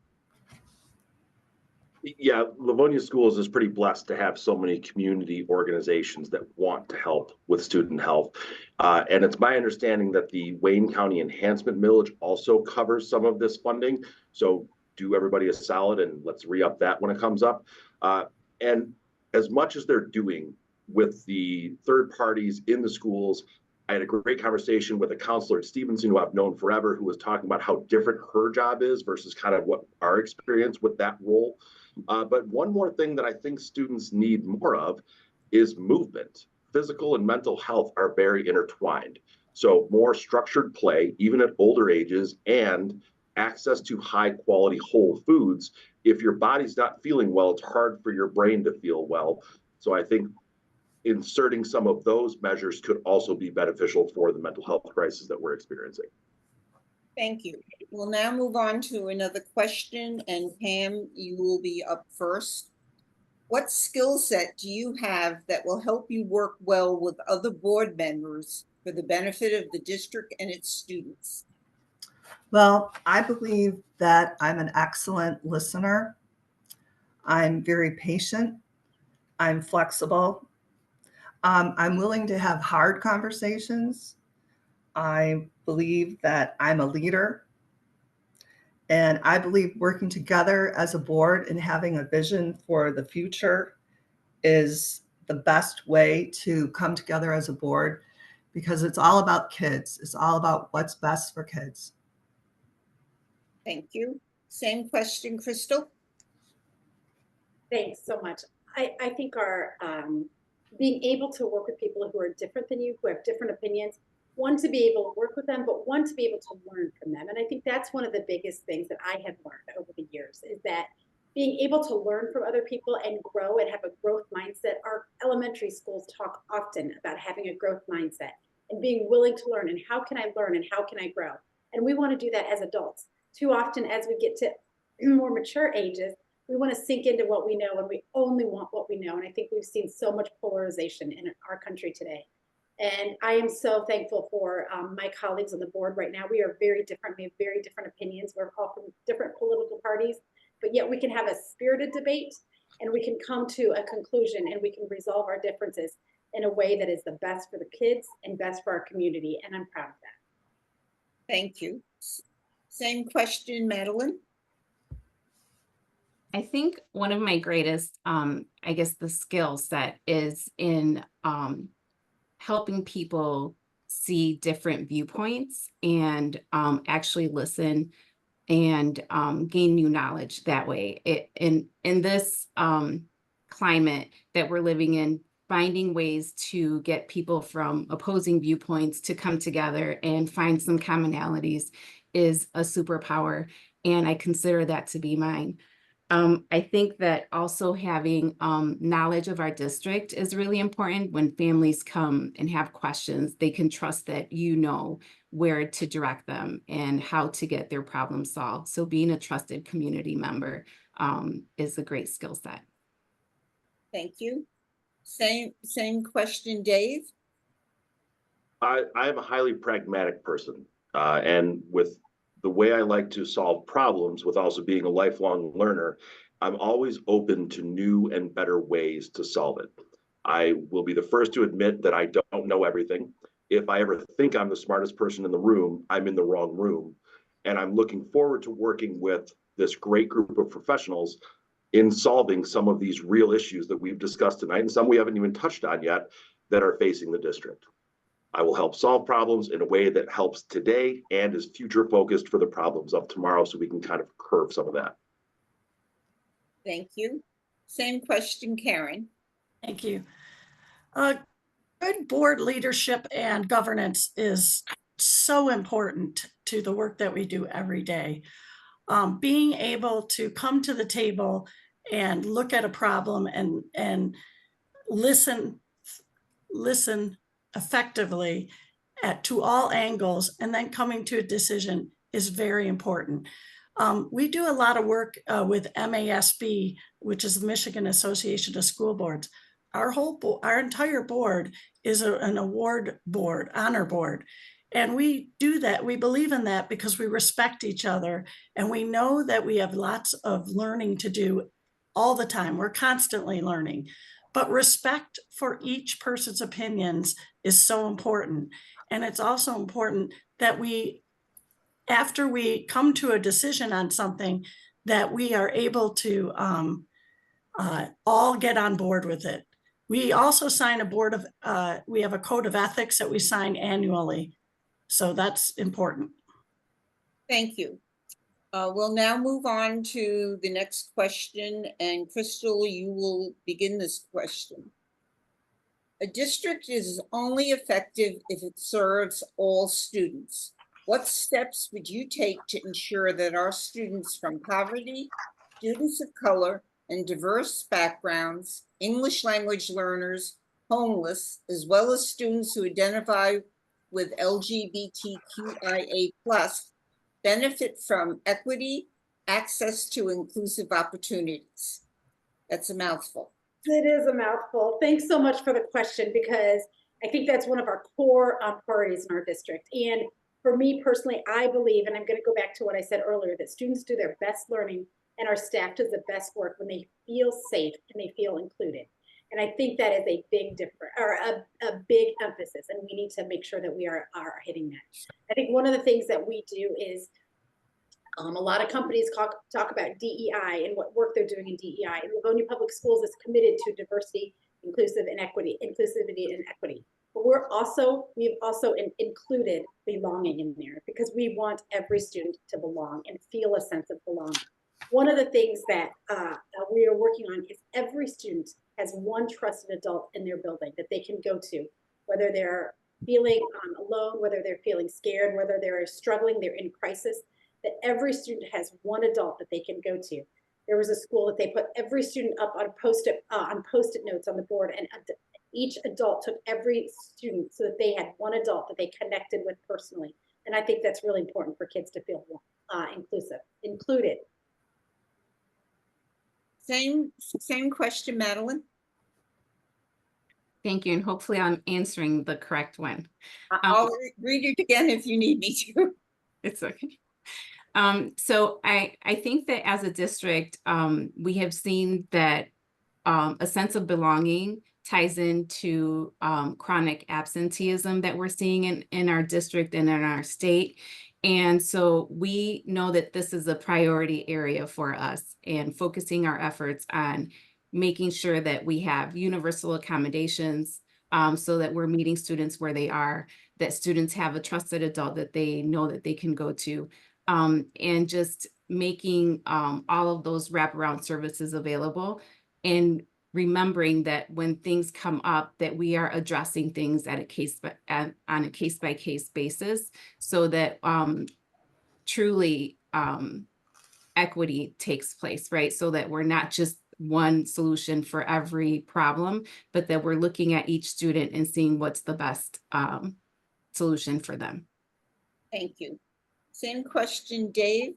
Yeah, Livonia Schools is pretty blessed to have so many community organizations that want to help with student health. And it's my understanding that the Wayne County Enhancement Millage also covers some of this funding. So do everybody a solid and let's re-up that when it comes up. And as much as they're doing with the third parties in the schools, I had a great conversation with a counselor at Stevenson, who I've known forever, who was talking about how different her job is versus kind of what our experience with that role. But one more thing that I think students need more of is movement. Physical and mental health are very intertwined. So more structured play, even at older ages, and access to high quality whole foods. If your body's not feeling well, it's hard for your brain to feel well. So I think inserting some of those measures could also be beneficial for the mental health crisis that we're experiencing. Thank you. We'll now move on to another question, and Pam, you will be up first. What skill set do you have that will help you work well with other board members for the benefit of the district and its students? Well, I believe that I'm an excellent listener. I'm very patient. I'm flexible. I'm willing to have hard conversations. I believe that I'm a leader. And I believe working together as a board and having a vision for the future is the best way to come together as a board, because it's all about kids. It's all about what's best for kids. Thank you. Same question, Crystal. Thanks so much. I think our being able to work with people who are different than you, who have different opinions, one, to be able to work with them, but one, to be able to learn from them. And I think that's one of the biggest things that I have learned over the years, is that being able to learn from other people and grow and have a growth mindset. Our elementary schools talk often about having a growth mindset and being willing to learn, and how can I learn and how can I grow? And we want to do that as adults. Too often, as we get to more mature ages, we want to sink into what we know, and we only want what we know. And I think we've seen so much polarization in our country today. And I am so thankful for my colleagues on the board right now. We are very different. We have very different opinions. We're all from different political parties, but yet we can have a spirited debate, and we can come to a conclusion, and we can resolve our differences in a way that is the best for the kids and best for our community. And I'm proud of that. Thank you. Same question, Madeline. I think one of my greatest, I guess, the skill set is in helping people see different viewpoints and actually listen and gain new knowledge that way. In this climate that we're living in, finding ways to get people from opposing viewpoints to come together and find some commonalities is a superpower, and I consider that to be mine. I think that also having knowledge of our district is really important. When families come and have questions, they can trust that you know where to direct them and how to get their problem solved. So being a trusted community member is a great skill set. Thank you. Same question, Dave. I am a highly pragmatic person, and with the way I like to solve problems, with also being a lifelong learner, I'm always open to new and better ways to solve it. I will be the first to admit that I don't know everything. If I ever think I'm the smartest person in the room, I'm in the wrong room. And I'm looking forward to working with this great group of professionals in solving some of these real issues that we've discussed tonight, and some we haven't even touched on yet, that are facing the district. I will help solve problems in a way that helps today and is future focused for the problems of tomorrow, so we can kind of curve some of that. Thank you. Same question, Karen. Thank you. Good board leadership and governance is so important to the work that we do every day. Being able to come to the table and look at a problem and listen effectively to all angles, and then coming to a decision is very important. We do a lot of work with MASB, which is the Michigan Association of School Boards. Our entire board is an award board, honor board. And we do that, we believe in that because we respect each other, and we know that we have lots of learning to do all the time. We're constantly learning, but respect for each person's opinions is so important. And it's also important that after we come to a decision on something, that we are able to all get on board with it. We also sign we have a code of ethics that we sign annually. So that's important. Thank you. We'll now move on to the next question, and Crystal, you will begin this question. A district is only effective if it serves all students. What steps would you take to ensure that our students from poverty, students of color, and diverse backgrounds, English language learners, homeless, as well as students who identify with LGBTQIA+, benefit from equity, access to inclusive opportunities? That's a mouthful. It is a mouthful. Thanks so much for the question, because I think that's one of our core priorities in our district. And for me personally, I believe, and I'm going to go back to what I said earlier, that students do their best learning and our staff does the best work when they feel safe and they feel included. And I think that is a big difference, or a big emphasis, and we need to make sure that we are hitting that. I think one of the things that we do is a lot of companies talk about DEI and what work they're doing in DEI. And Livonia Public Schools is committed to diversity, inclusivity and equity. But we've also included belonging in there, because we want every student to belong and feel a sense of belonging. One of the things that we are working on is every student has one trusted adult in their building that they can go to, whether they're feeling alone, whether they're feeling scared, whether they're struggling, they're in crisis, that every student has one adult that they can go to. There was a school that they put every student up on post-it notes on the board, and each adult took every student so that they had one adult that they connected with personally. And I think that's really important for kids to feel included. Same question, Madeline. Thank you, and hopefully I'm answering the correct one. I'll read it again if you need me to. It's okay. So I think that as a district, we have seen that a sense of belonging ties into chronic absenteeism that we're seeing in our district and in our state. And so we know that this is a priority area for us, and focusing our efforts on making sure that we have universal accommodations so that we're meeting students where they are, that students have a trusted adult that they know that they can go to. and just making all of those wraparound services available, and remembering that when things come up, that we are addressing things on a case by case basis, so that truly equity takes place, right? So that we're not just one solution for every problem, but that we're looking at each student and seeing what's the best solution for them. Thank you. Same question, Dave.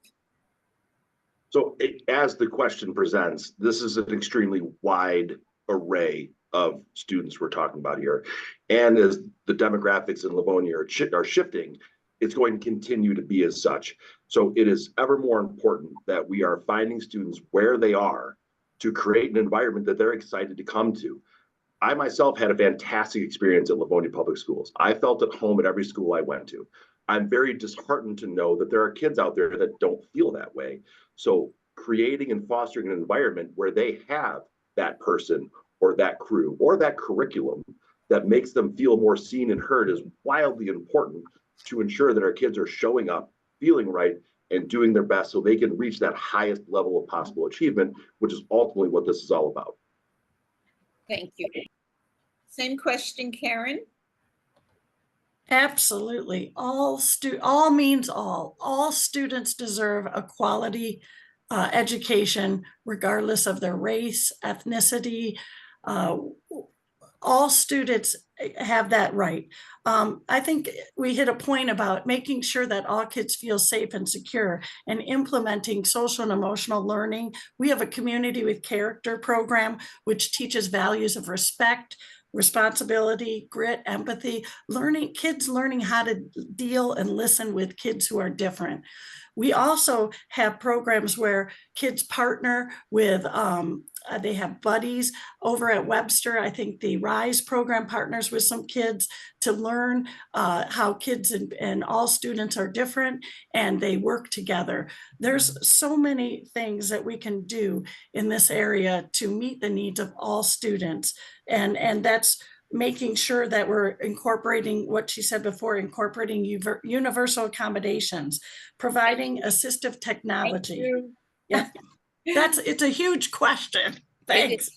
So as the question presents, this is an extremely wide array of students we're talking about here. And as the demographics in Livonia are shifting, it's going to continue to be as such. So it is ever more important that we are finding students where they are to create an environment that they're excited to come to. I myself had a fantastic experience at Livonia Public Schools. I felt at home at every school I went to. I'm very disheartened to know that there are kids out there that don't feel that way. So creating and fostering an environment where they have that person or that crew or that curriculum that makes them feel more seen and heard is wildly important to ensure that our kids are showing up, feeling right, and doing their best so they can reach that highest level of possible achievement, which is ultimately what this is all about. Thank you. Same question, Karen. Absolutely. All means all. All students deserve a quality education, regardless of their race, ethnicity. All students have that right. I think we hit a point about making sure that all kids feel safe and secure and implementing social and emotional learning. We have a community with character program, which teaches values of respect, responsibility, grit, empathy, kids learning how to deal and listen with kids who are different. We also have programs where kids partner with, they have buddies over at Webster. I think the RISE program partners with some kids to learn how kids and all students are different, and they work together. There's so many things that we can do in this area to meet the needs of all students. And that's making sure that we're incorporating what she said before, incorporating universal accommodations, providing assistive technology. Yeah, it's a huge question. Thanks.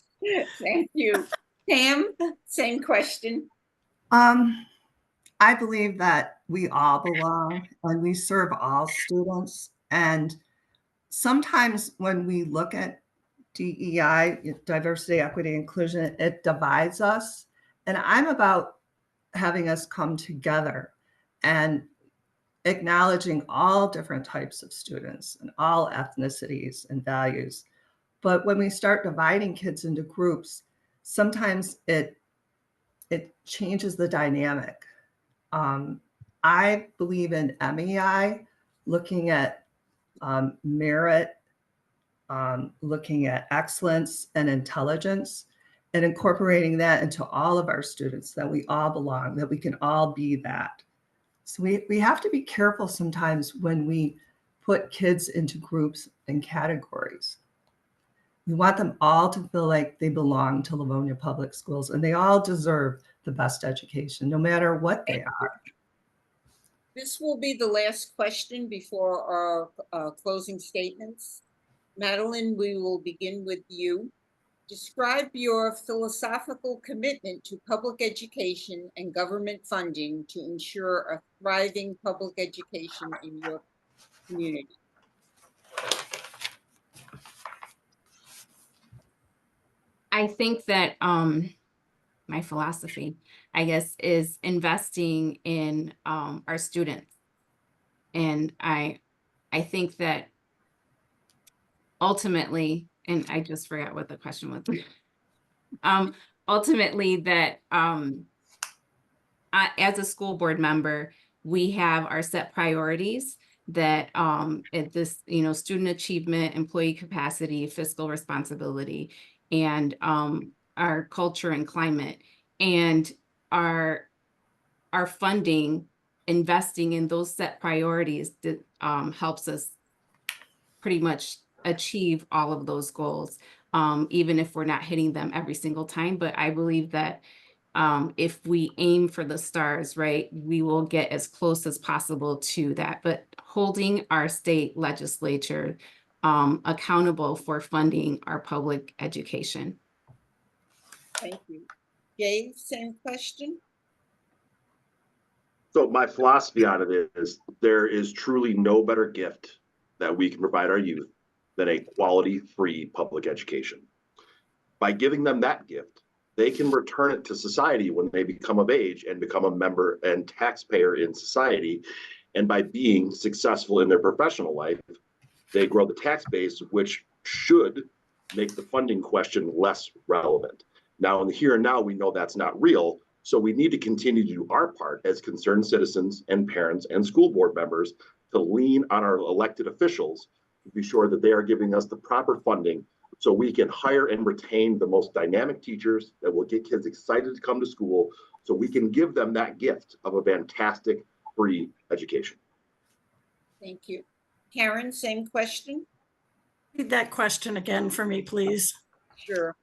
Thank you. Pam, same question. I believe that we all belong and we serve all students. And sometimes when we look at DEI, diversity, equity, inclusion, it divides us. And I'm about having us come together and acknowledging all different types of students and all ethnicities and values. But when we start dividing kids into groups, sometimes it changes the dynamic. I believe in MEI, looking at merit, looking at excellence and intelligence, and incorporating that into all of our students, that we all belong, that we can all be that. So we have to be careful sometimes when we put kids into groups and categories. We want them all to feel like they belong to Livonia Public Schools, and they all deserve the best education, no matter what they are. This will be the last question before our closing statements. Madeline, we will begin with you. Describe your philosophical commitment to public education and government funding to ensure a thriving public education in your community. I think that my philosophy, I guess, is investing in our students. And I think that ultimately, and I just forgot what the question was. Ultimately, that as a school board member, we have our set priorities that at this, student achievement, employee capacity, fiscal responsibility, and our culture and climate, and our funding, investing in those set priorities that helps us pretty much achieve all of those goals, even if we're not hitting them every single time. But I believe that if we aim for the stars, right, we will get as close as possible to that. But holding our state legislature accountable for funding our public education. Thank you. Jay, same question? So my philosophy on it is there is truly no better gift that we can provide our youth than a quality, free public education. By giving them that gift, they can return it to society when they become of age and become a member and taxpayer in society. And by being successful in their professional life, they grow the tax base, which should make the funding question less relevant. Now, in the here and now, we know that's not real. So we need to continue to do our part as concerned citizens and parents and school board members to lean on our elected officials to be sure that they are giving us the proper funding so we can hire and retain the most dynamic teachers that will get kids excited to come to school, so we can give them that gift of a fantastic free education. Thank you. Karen, same question? Read that question again for me, please. Sure.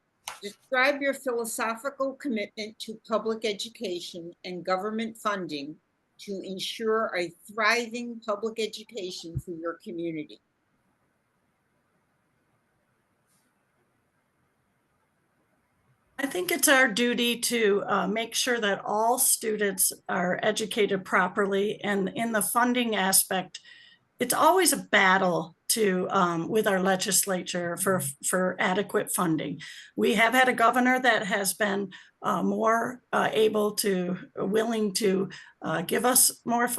Describe your philosophical commitment to public education and government funding to ensure a thriving public education for your community. I think it's our duty to make sure that all students are educated properly, and in the funding aspect, it's always a battle to with our legislature for adequate funding. We have had a governor that has been more willing to give us more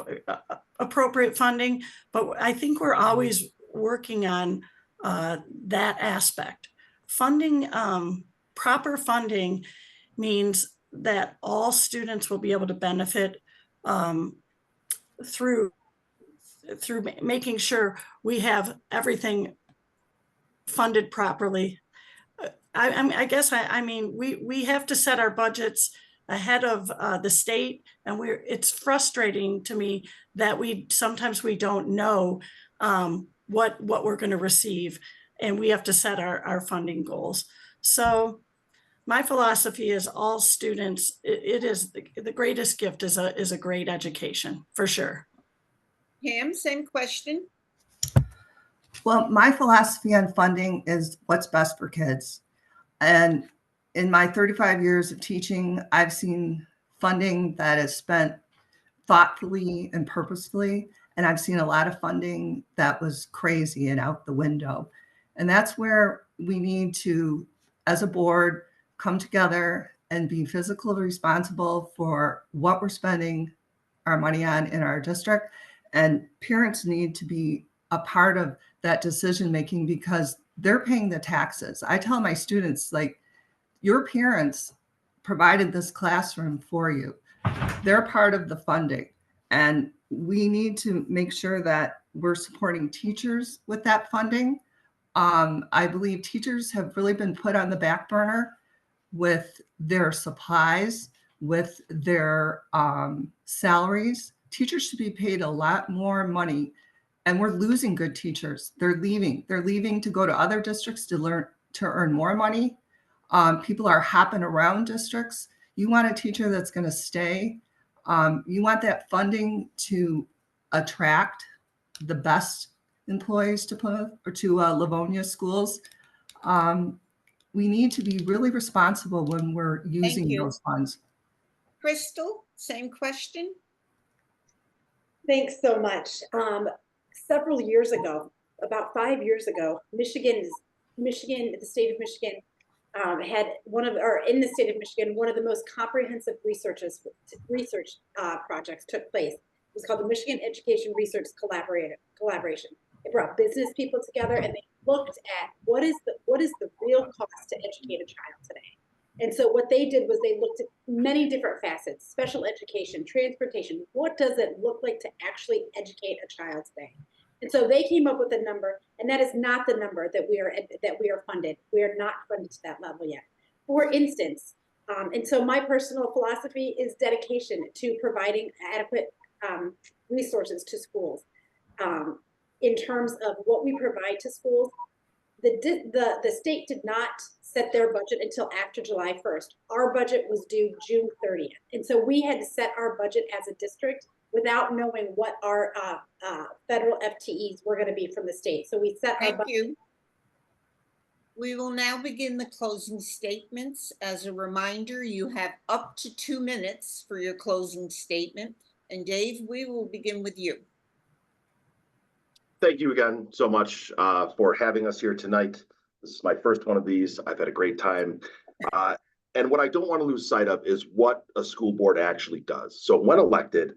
appropriate funding, but I think we're always working on that aspect. Funding, proper funding means that all students will be able to benefit through making sure we have everything funded properly. I guess we have to set our budgets ahead of the state, and it's frustrating to me that sometimes we don't know what we're going to receive, and we have to set our funding goals. So my philosophy is all students, it is the greatest gift is a great education, for sure. Pam, same question. Well, my philosophy on funding is what's best for kids. And in my 35 years of teaching, I've seen funding that is spent thoughtfully and purposefully. And I've seen a lot of funding that was crazy and out the window. And that's where we need to, as a board, come together and be fiscally responsible for what we're spending our money on in our district. And parents need to be a part of that decision making because they're paying the taxes. I tell my students, like, your parents provided this classroom for you. They're part of the funding. And we need to make sure that we're supporting teachers with that funding. I believe teachers have really been put on the back burner with their supplies, with their salaries. Teachers should be paid a lot more money, and we're losing good teachers. They're leaving. They're leaving to go to other districts to earn more money. People are hopping around districts. You want a teacher that's going to stay. You want that funding to attract the best employees to Livonia schools. We need to be really responsible when we're using those funds. Crystal, same question. Thanks so much. Several years ago, about 5 years ago, the state of Michigan had in the state of Michigan, one of the most comprehensive research projects took place. It was called the Michigan Education Research Collaboration. It brought business people together, and they looked at what is the real cost to educate a child today. And so what they did was they looked at many different facets: special education, transportation. What does it look like to actually educate a child today? And so they came up with a number, and that is not the number that we are funded. We are not funded to that level yet. For instance, and so my personal philosophy is dedication to providing adequate resources to schools. In terms of what we provide to schools, the state did not set their budget until after July 1st. Our budget was due June 30th. And so we had to set our budget as a district without knowing what our federal FTEs were going to be from the state. So we set our Thank budget. you. We will now begin the closing statements. As a reminder, you have up to 2 minutes for your closing statement. And Dave, we will begin with you. Thank you again so much for having us here tonight. This is my first one of these. I've had a great time. And what I don't want to lose sight of is what a school board actually does. So when elected,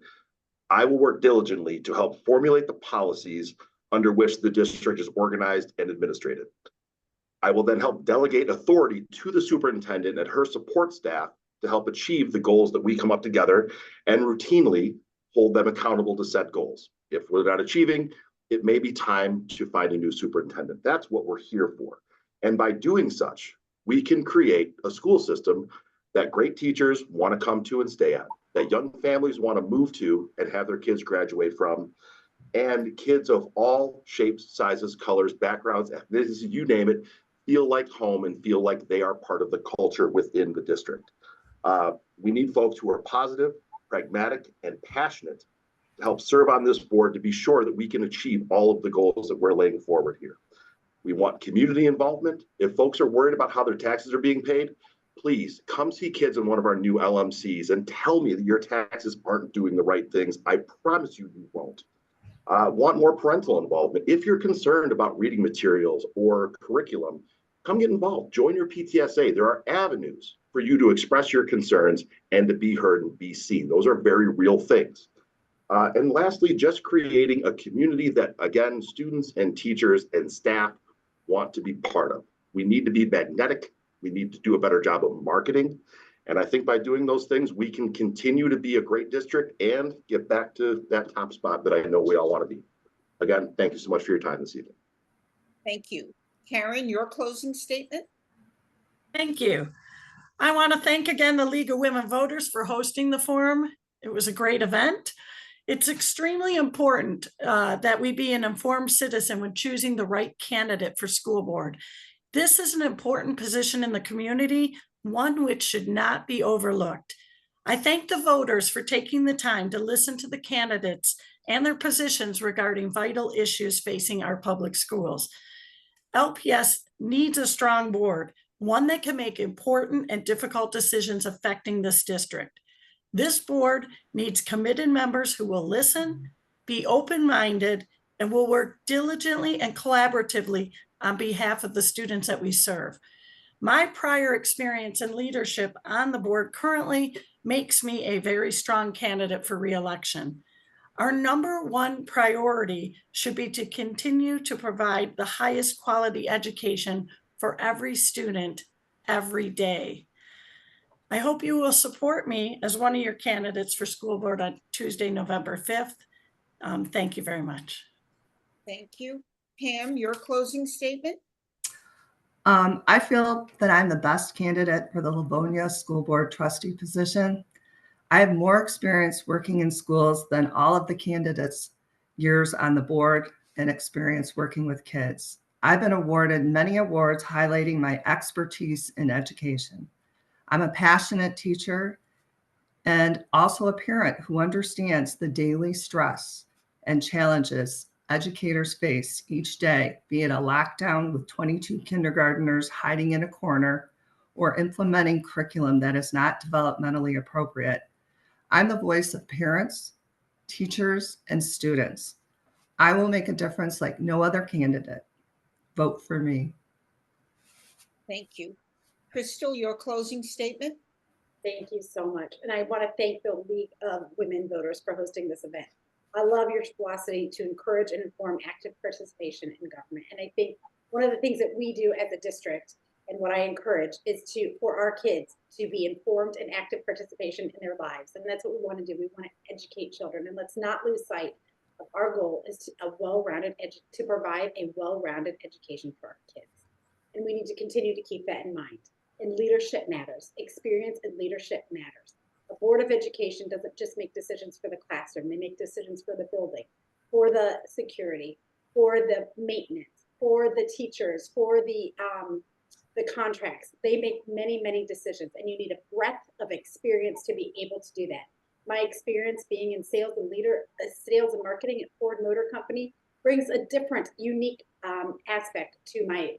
I will work diligently to help formulate the policies under which the district is organized and administrated. I will then help delegate authority to the superintendent and her support staff to help achieve the goals that we come up together and routinely hold them accountable to set goals. If we're not achieving, it may be time to find a new superintendent. That's what we're here for. And by doing such, we can create a school system that great teachers want to come to and stay at, that young families want to move to and have their kids graduate from, and kids of all shapes, sizes, colors, backgrounds, ethnicities, you name it, feel like home and feel like they are part of the culture within the district. We need folks who are positive, pragmatic, and passionate to help serve on this board to be sure that we can achieve all of the goals that we're laying forward here. We want community involvement. If folks are worried about how their taxes are being paid, please come see kids in one of our new LMCs and tell me that your taxes aren't doing the right things. I promise you, you won't. Want more parental involvement. If you're concerned about reading materials or curriculum, come get involved. Join your PTSA. There are avenues for you to express your concerns and to be heard and be seen. Those are very real things. And lastly, just creating a community that, again, students and teachers and staff want to be part of. We need to be magnetic. We need to do a better job of marketing. And I think by doing those things, we can continue to be a great district and get back to that top spot that I know we all want to be. Again, thank you so much for your time this evening. Thank you. Karen, your closing statement? Thank you. I want to thank again the League of Women Voters for hosting the forum. It was a great event. It's extremely important that we be an informed citizen when choosing the right candidate for school board. This is an important position in the community, one which should not be overlooked. I thank the voters for taking the time to listen to the candidates and their positions regarding vital issues facing our public schools. LPS needs a strong board, one that can make important and difficult decisions affecting this district. This board needs committed members who will listen, be open-minded, and will work diligently and collaboratively on behalf of the students that we serve. My prior experience in leadership on the board currently makes me a very strong candidate for re-election. Our number one priority should be to continue to provide the highest quality education for every student every day. I hope you will support me as one of your candidates for school board on Tuesday, November 5th. Thank you very much. Thank you. Pam, your closing statement? I feel that I'm the best candidate for the Livonia School Board trustee position. I have more experience working in schools than all of the candidates' years on the board and experience working with kids. I've been awarded many awards highlighting my expertise in education. I'm a passionate teacher and also a parent who understands the daily stress and challenges educators face each day, be it a lockdown with 22 kindergartners hiding in a corner or implementing curriculum that is not developmentally appropriate. I'm the voice of parents, teachers, and students. I will make a difference like no other candidate. Vote for me. Thank you. Crystal, your closing statement? Thank you so much. And I want to thank the League of Women Voters for hosting this event. I love your philosophy to encourage and inform active participation in government. And I think one of the things that we do as a district and what I encourage is for our kids to be informed and active participation in their lives. And that's what we want to do. We want to educate children. And let's not lose sight of our goal is to provide a well-rounded education for our kids. And we need to continue to keep that in mind. And leadership matters. Experience and leadership matters. A board of education doesn't just make decisions for the classroom. They make decisions for the building, for the security, for the maintenance, for the teachers, for the contracts. They make many, many decisions, and you need a breadth of experience to be able to do that. My experience being in sales and marketing at Ford Motor Company brings a different, unique aspect to my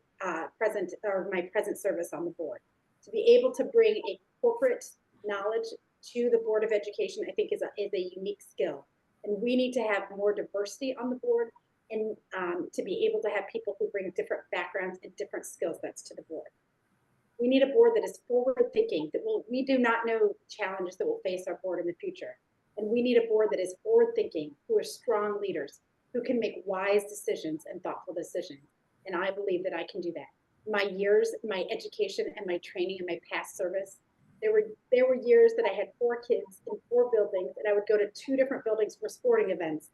present service on the board. To be able to bring a corporate knowledge to the Board of Education, I think is a unique skill. And we need to have more diversity on the board, and to be able to have people who bring different backgrounds and different skill sets to the board. We need a board that is forward thinking, we do not know challenges that will face our board in the future. And we need a board that is forward thinking, who are strong leaders, who can make wise decisions and thoughtful decisions. And I believe that I can do that. My years, my education and my training and my past service, there were years that I had 4 kids in 4 buildings, and I would go to 2 different buildings for sporting events.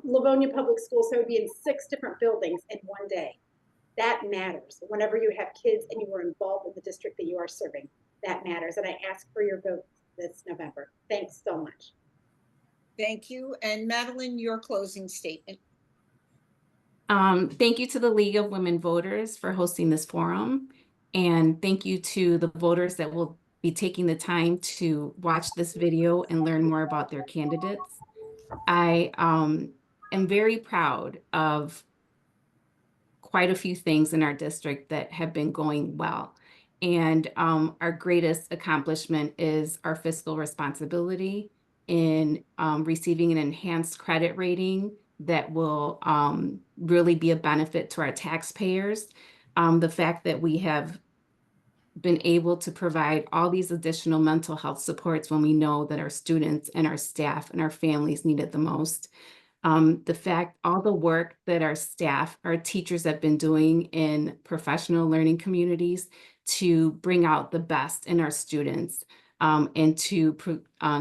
Livonia Public Schools, so I would be in 6 different buildings in one day. That matters. Whenever you have kids and you are involved in the district that you are serving, that matters. And I ask for your vote this November. Thanks so much. Thank you. And Madeline, your closing statement. Thank you to the League of Women Voters for hosting this forum. And thank you to the voters that will be taking the time to watch this video and learn more about their candidates. I am very proud of quite a few things in our district that have been going well. And our greatest accomplishment is our fiscal responsibility in receiving an enhanced credit rating that will really be a benefit to our taxpayers. The fact that we have been able to provide all these additional mental health supports when we know that our students and our staff and our families need it the most. The fact, all the work that our staff, our teachers have been doing in professional learning communities to bring out the best in our students, and to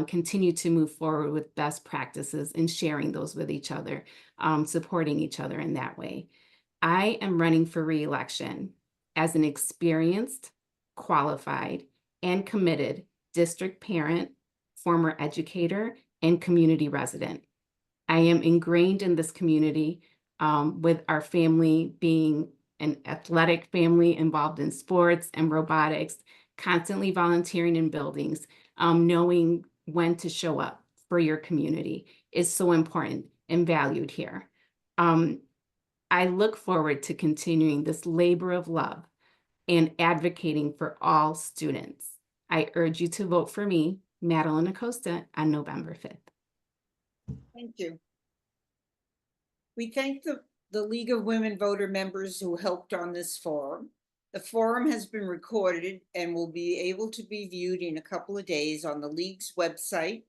continue to move forward with best practices and sharing those with each other, supporting each other in that way. I am running for re-election as an experienced, qualified, and committed district parent, former educator, and community resident. I am ingrained in this community, with our family being an athletic family involved in sports and robotics, constantly volunteering in buildings, knowing when to show up for your community is so important and valued here. I look forward to continuing this labor of love and advocating for all students. I urge you to vote for me, Madeline Acosta, on November 5th. Thank you. We thank the League of Women Voter members who helped on this forum. The forum has been recorded and will be able to be viewed in a couple of days on the League's website,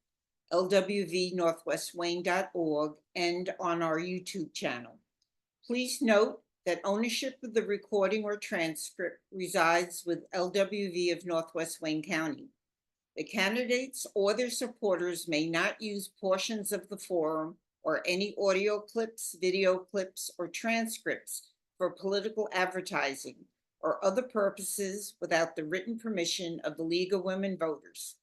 lwvnorthwestwayne.org, and on our YouTube channel. Please note that ownership of the recording or transcript resides with LWV of Northwest Wayne County. The candidates or their supporters may not use portions of the forum or any audio clips, video clips, or transcripts for political advertising or other purposes without the written permission of the League of Women Voters.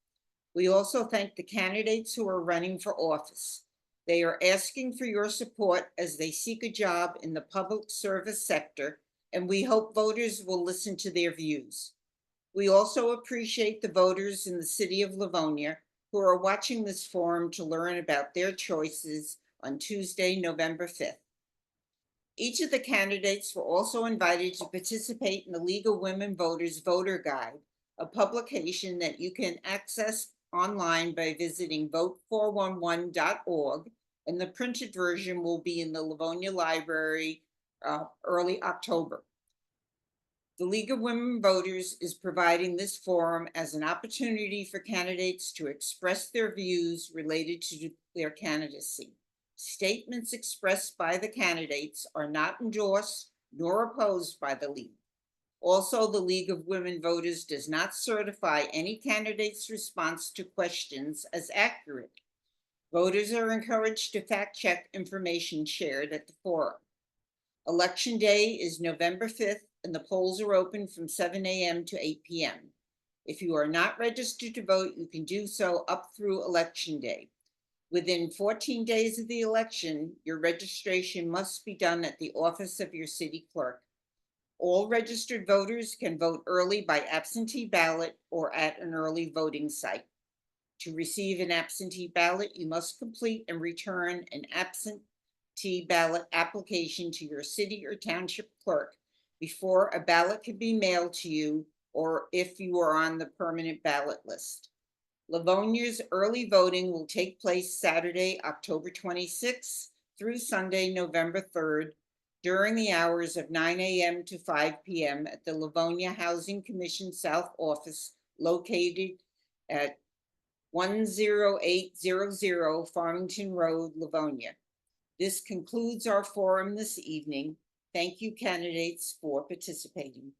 We also thank the candidates who are running for office. They are asking for your support as they seek a job in the public service sector, and we hope voters will listen to their views. We also appreciate the voters in the city of Livonia who are watching this forum to learn about their choices on Tuesday, November 5th. Each of the candidates were also invited to participate in the League of Women Voters Voter Guide, a publication that you can access online by visiting vote411.org, and the printed version will be in the Livonia Library early October. The League of Women Voters is providing this forum as an opportunity for candidates to express their views related to their candidacy. Statements expressed by the candidates are not endorsed nor opposed by the League. Also, the League of Women Voters does not certify any candidate's response to questions as accurate. Voters are encouraged to fact-check information shared at the forum. Election Day is November 5th, and the polls are open from 7 a.m. to 8 p.m. If you are not registered to vote, you can do so up through Election Day. Within 14 days of the election, your registration must be done at the office of your city clerk. All registered voters can vote early by absentee ballot or at an early voting site. To receive an absentee ballot, you must complete and return an absentee ballot application to your city or township clerk before a ballot can be mailed to you, or if you are on the permanent ballot list. Livonia's early voting will take place Saturday, October 26th through Sunday, November 3rd, during the hours of 9 a.m. to 5 p.m. at the Livonia Housing Commission South Office located at 10800 Farmington Road, Livonia. This concludes our forum this evening. Thank you, candidates, for participating.